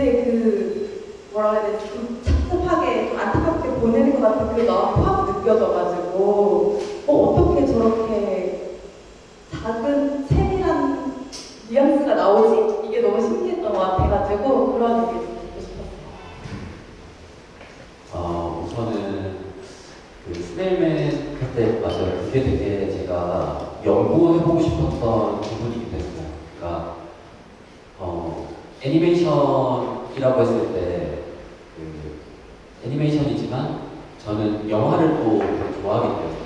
뭐라 해야 되지? 좀 착잡하게, 좀 안타깝게 보내는 것 같은 그 마음이 확 느껴져가지고 어떻게 저렇게 작은 세밀한 뉘앙스가 나오지? 이게 너무 신기했던 것 같아가지고 그런 얘기 좀 듣고 싶었어요. 우선은 그 스네일맨 그때 맞아요. 그게 되게 제가 연구해보고 싶었던 부분이기도 했어요. 그러니까 애니메이션이라고 했을 때 애니메이션이지만 저는 영화를 또 되게 좋아하기 때문에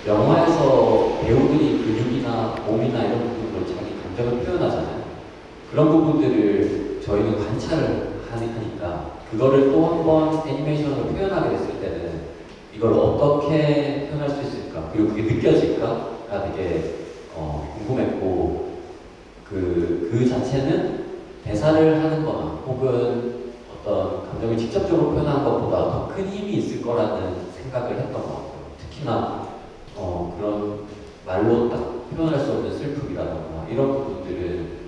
영화에서 배우들이 근육이나 몸이나 이런 부분으로 자기 감정을 표현하잖아요. 그런 부분들을 저희는 관찰을 하니까 그거를 또 한 번 애니메이션으로 표현하게 됐을 때는 이걸 어떻게 표현할 수 있을까 그리고 그게 느껴질까가 되게 궁금했고 그 자체는 대사를 하는 거나 혹은 어떤 감정을 직접적으로 표현하는 것보다 더 큰 힘이 있을 거라는 생각을 했던 것 같아요. 특히나 그런 말로 딱 표현할 수 없는 슬픔이라던가 이런 부분들은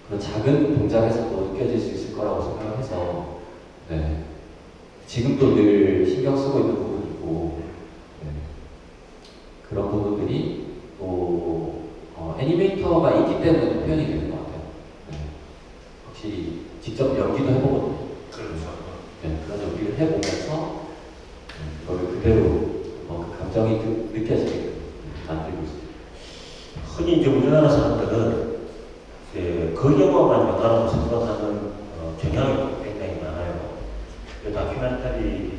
그런 작은 동작에서도 느껴질 수 있을 거라고 생각을 해서 네. 지금도 늘 신경 쓰고 있는 부분이고 네. 그런 부분들이 또 애니메이터가 있기 때문에 표현이 되는 것 같아요. 네. 확실히 직접 연기도 해보거든요. 그렇죠. 네, 그런 연기를 해보면서 그걸 그대로 그 감정이 느껴지게 만들고 있습니다. 흔히 이제 우리나라 사람들은 이제 그 영화만 영화라고 생각하는 경향이 굉장히 많아요. 다큐멘터리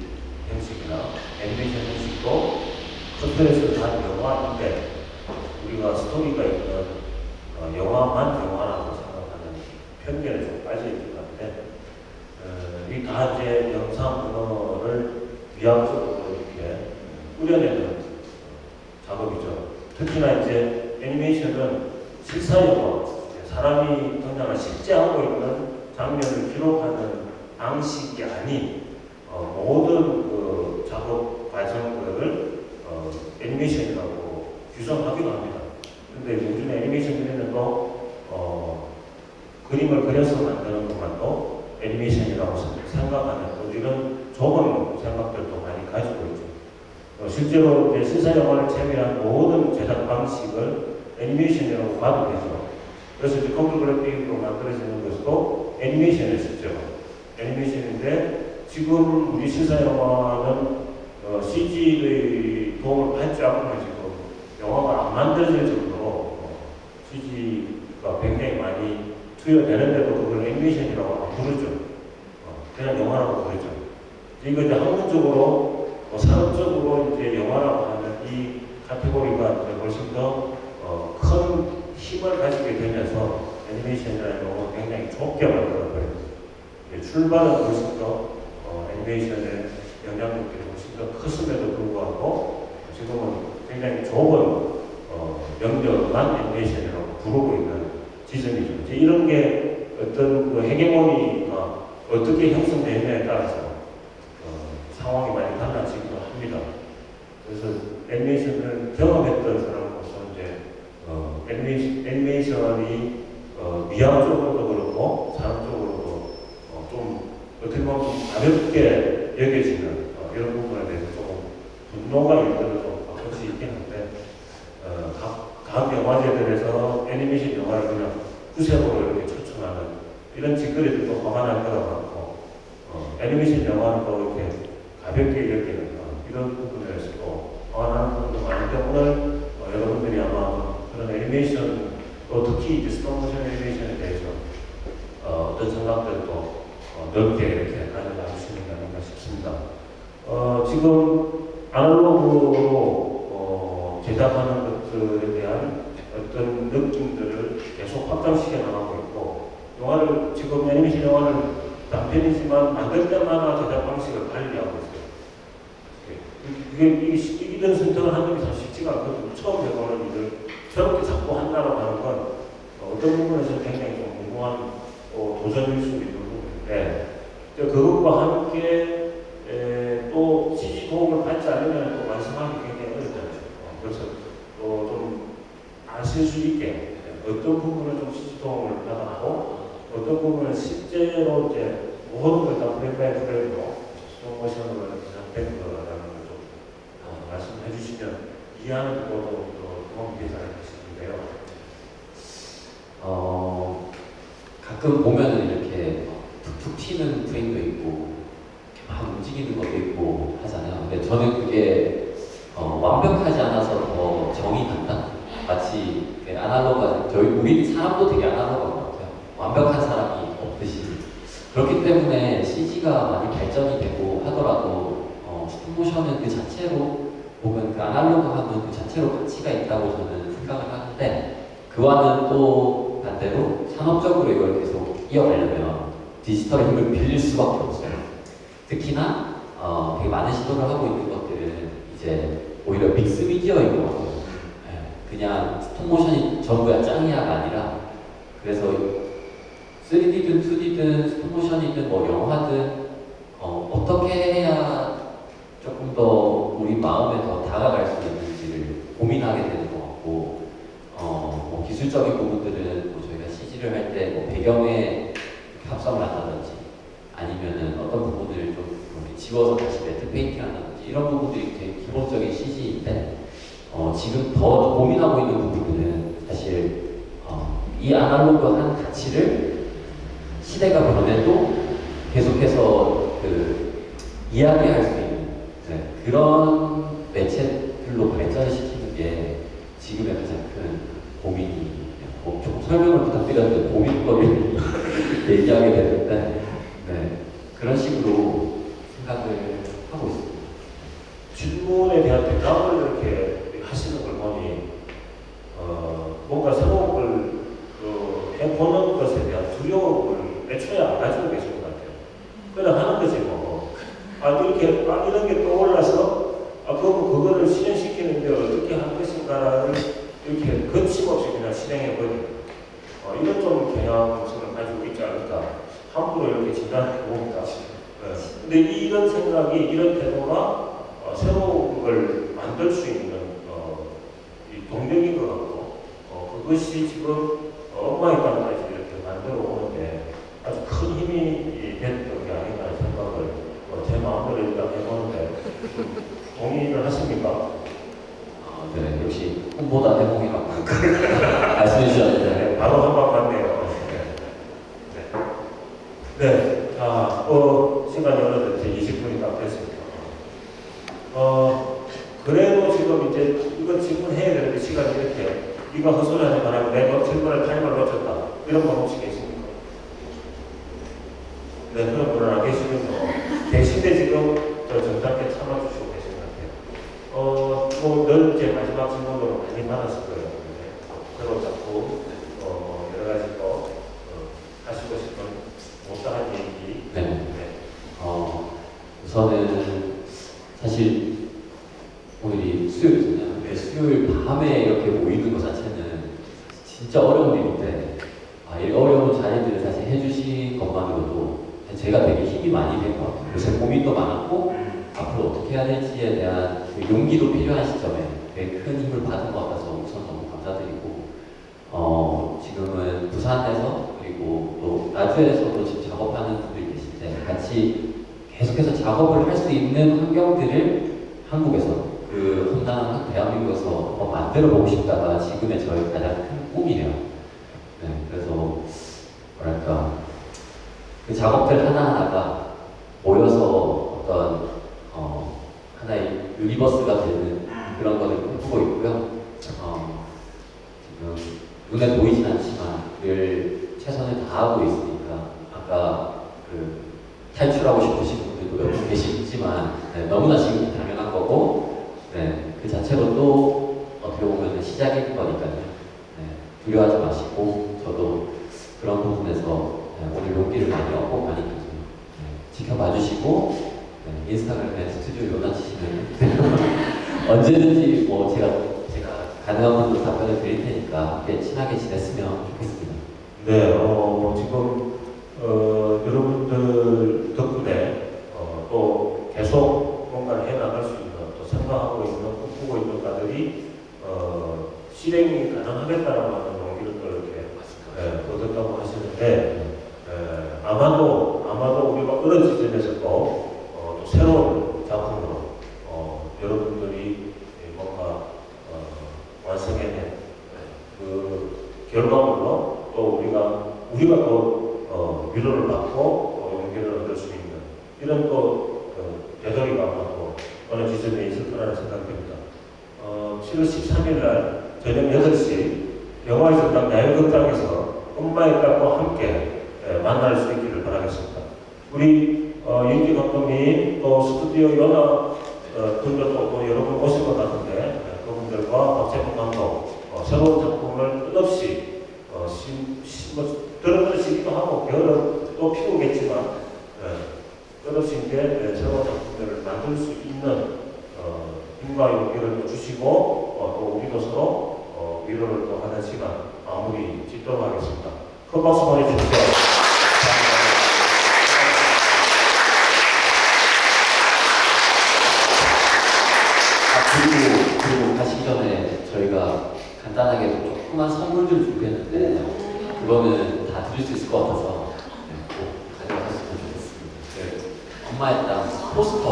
형식이나 애니메이션 형식도 큰 틀에서 다 영화인데 우리가 스토리가 있는 영화만 영화라고 생각하는 편견에 좀 빠져있는 것 같은데 이 다 이제 영상 언어를 위압적으로 이렇게 꾸려내는 작업이죠. 특히나 이제 애니메이션은 실사 영화, 사람이 등장을 실제 하고 있는 장면을 기록하는 방식이 아닌 모든 그 작업 과정들을 애니메이션이라고 규정하기도 합니다. 근데 요즘에 애니메이션들은 또 그림을 그려서 만드는 것만도 애니메이션이라고 생각하는 이런 좁은 생각들도 많이 가지고 있죠. 실제로 이제 실사 영화를 채미한 모든 제작 방식을 애니메이션이라고 봐도 되죠. 그래서 이제 컴퓨터 그래픽으로 만들어지는 것도 애니메이션을 실제로 애니메이션인데 지금 우리 실사 영화는 CG의 도움을 받지 않고 지금 영화가 안 만들어질 정도로 CG가 굉장히 많이 투여되는데도 그걸 애니메이션이라고 안 부르죠. 그냥 영화라고 부르죠. 이거 이제 학문적으로 산업적으로 이제 영화라고 하는 이 카테고리가 이제 훨씬 더 큰 힘을 가지게 되면서 애니메이션이라는 용어가 굉장히 좁게 만들어버려요. 출발은 훨씬 더 애니메이션의 영향력들이 훨씬 더 컸음에도 불구하고 지금은 굉장히 좁은 영역만 애니메이션이라고 부르고 있는 지점이죠. 이제 이런 게 어떤 그 헤게모니가 어떻게 형성되느냐에 따라서 상황이 많이 달라지기도 합니다. 그래서 애니메이션을 경험했던 사람으로서 이제 애니메이션이 미학적으로도 그렇고 산업적으로도 좀 어떻게 보면 좀 가볍게 여겨지는 이런 부분에 대해서 조금 분노가 일들을 좀 바꿀 수 있긴 한데 각 영화제들에서 애니메이션 영화를 그냥 구색으로 이렇게 초청하는 이런 짓거리들도 화가 날 때가 많고 애니메이션 영화는 또 이렇게 가볍게 여기는 이런 부분에서도 화가 나는 부분도 많은데 오늘 여러분들이 아마 그런 애니메이션 또 특히 이제 스톱모션 애니메이션에 대해서 어떤 생각들도 넓게 이렇게 가져가시는 게 아닌가 싶습니다. 지금 아날로그로 제작하는 것들에 대한 어떤 느낌들을 계속 확장시켜 나가고 있고 영화를 지금 애니메이션 영화를 단편이지만 만들 때마다 제작 방식을 관리하고 있어요. 이런 선택을 하는 게 사실 쉽지가 않거든요. 처음 해보는 일을 저렇게 자꾸 한다고 하는 건 어떤 부분에서 굉장히 좀 무모한 도전일 수도 있는 부분인데 그것과 함께 또 CG 도움을 받지 않으면 또 완성하기 굉장히 어렵잖아요. 그래서 좀 아실 수 있게 어떤 부분을 좀 CG 도움을 받았고 어떤 부분은 실제로 이제 모든 걸 다 프레임 바이 프레임으로 스톱모션으로 제작된 거라는 걸 좀 말씀해 주시면 이해하는 것도 도움이 되지 않을까 싶은데요. 가끔 보면은 이렇게 툭툭 튀는 프레임도 있고 막 움직이는 것도 있고 하잖아요. 근데 저는 그게 완벽하지 않아서 더 정이 간다. 마치 아날로그, 우리 사람도 되게 아날로그한 것 같아요. 완벽한 사람이 없듯이. 그렇기 때문에 CG가 많이 발전이 되고 하더라도 스톱모션은 그 자체로 보면 그 아날로그함은 그 자체로 가치가 있다고 저는 생각을 하는데 그와는 또 반대로 산업적으로 이걸 계속 이어가려면 디지털의 힘을 빌릴 수밖에 없어요. 특히나 되게 많은 시도를 하고 있는 것들은 이제 오히려 믹스 미디어인 것 같아요. 그냥 스톱모션이 전부야 짱이야가 아니라 그래서 3D든 2D든 스톱모션이든 뭐 영화든 어떻게 해야 조금 더 우리 마음에 더 다가갈 수 있는지를 고민하게 되는 것 같고 뭐 기술적인 부분들은 뭐 저희가 CG를 할 때 뭐 배경에 합성을 한다든지 아니면은 어떤 부분을 좀 이렇게 지워서 다시 매트 페인팅 한다든지 이런 부분들이 되게 기본적인 CG인데 지금 더 고민하고 있는 부분들은 사실 이 아날로그한 가치를 시대가 변해도 계속해서 이야기할 수 있는 그런 매체들로 발전시키는 게 지금의 가장 큰 고민이 조금 설명을 부탁드렸는데 고민거리를 얘기하게 되는데 그런 식으로 생각을 하고 있습니다. 질문에 대한 대답을 이렇게 하시는 걸 보니 뭔가 새로운 걸 해보는 것에 대한 두려움을 애초에 안 가지고 계신 것 같아요. 그냥 하는 거지 뭐. 이런 게 떠올라서 그럼 그거를 실현시키는데 어떻게 할 것인가를 이렇게 거침없이 그냥 실행해버리는 이런 좀 경향성을 가지고 있지 않을까 함부로 이렇게 진단해 봅니다. 근데 이런 생각이, 이런 태도가 새로운 걸 만들 수 있는 이 동력인 것 같고, 그것이 지금 엄마의 땅까지 이렇게 만들어 오는데 아주 큰 힘이 됐던 게 아닌가 하는 생각을 제 마음대로 일단 해보는데 동의를 하십니까? 네, 역시 꿈보다 해몽이라고 말씀해 주셨는데. 네, 바로 한 방 맞네요. 네, 자, 시간이 어느덧 20분이 딱 됐습니다. 그래도 지금 이제 이거 질문해야 되는데 시간이 이렇게 네가 헛소리하지 말라고 내가 질문할 타임을 놓쳤다. 이런 분 혹시 계십니까? 네, 그런 분은 안 계시면서 대신에 지금 정답게 참아주시고 계신 것 같아요. 늘 이제 마지막 질문으로 많이 받았을 거예요. 그리고 자꾸 여러 가지 또 하시고 싶은 못다한 얘기. 네. 우선은 사실 오늘이 수요일이잖아요. 수요일 밤에 이렇게 모이는 것 자체는 진짜 어려운 일인데, 이 어려운 자리들을 사실 해주신 것만으로도 제가 되게 힘이 많이 된 것 같아요. 요새 고민도 많았고, 앞으로 어떻게 해야 될지에 대한 그 용기도 필요한 시점에 되게 큰 힘을 받은 것 같아서 우선 너무 감사드리고, 지금은 부산에서 그리고 또 나주에서도 지금 작업하는 분들이 계신데 같이 계속해서 작업을 할 수 있는 환경들을 한국에서 그 험난한 대한민국에서 만들어 보고 싶다가 지금의 저의 가장 큰 꿈이에요. 네, 그래서 뭐랄까 그 작업들 하나하나가 모여서 어떤 하나의 유니버스가 되는 그런 것을 꿈꾸고 있고요. 지금 눈에 보이진 않지만 늘 최선을 다하고 있으니까 아까 그 탈출하고 싶으신 분들도 몇 분 계시지만 너무나 지금 당연한 거고 그 자체로 또 어떻게 보면 시작일 거니까요. 두려워하지 마시고 저도 그런 부분에서 오늘 용기를 많이 얻고 가니까 지켜봐 주시고 인스타그램에 스튜디오 요나 치시면 언제든지 뭐 제가 가능한 분으로 답변을 드릴 테니까 함께 친하게 지냈으면 좋겠습니다. 네, 지금 여러분들 덕분에 또 계속 뭔가를 해나갈 수 있는, 또 생각하고 있는, 꿈꾸고 있는 가들이 실행이 가능하겠다라고 하는 용기를 또 이렇게 얻었다고 하시는데, 아마도 우리가 어느 지점에서 또 새로운 작품으로 여러분들이 뭔가 완성해낸 그 결과물로 또 우리가 또 위로를 받고 용기를 얻을 수 있는 이런 또 되돌이가 아마 또 어느 지점에 있을 거라는 생각이 듭니다. 7월 13일 날 저녁 8시 영화의 전당 나일극장에서 엄마의 딸과 함께 만날 수 있기를 바라겠습니다. 우리 윤기 감독님 또 스튜디오 연합 분들도 또 여러분 오실 것 같은데 그분들과 박재범 감독 새로운 작품을 끝없이 들어들 시기도 하고 겨울은 또 피우겠지만 끝없이 이제 새로운 작품들을 만들 수 있는 힘과 용기를 주시고 또 우리도 서로 위로를 또 하는 시간 마무리 짓도록 하겠습니다. 큰 박수 보내주십시오. 그리고 가시기 전에 저희가 간단하게 조그만 선물들을 준비했는데 그거는 다 드릴 수 있을 것 같아서 꼭 가져가셨으면 좋겠습니다. 엄마의 땅 포스터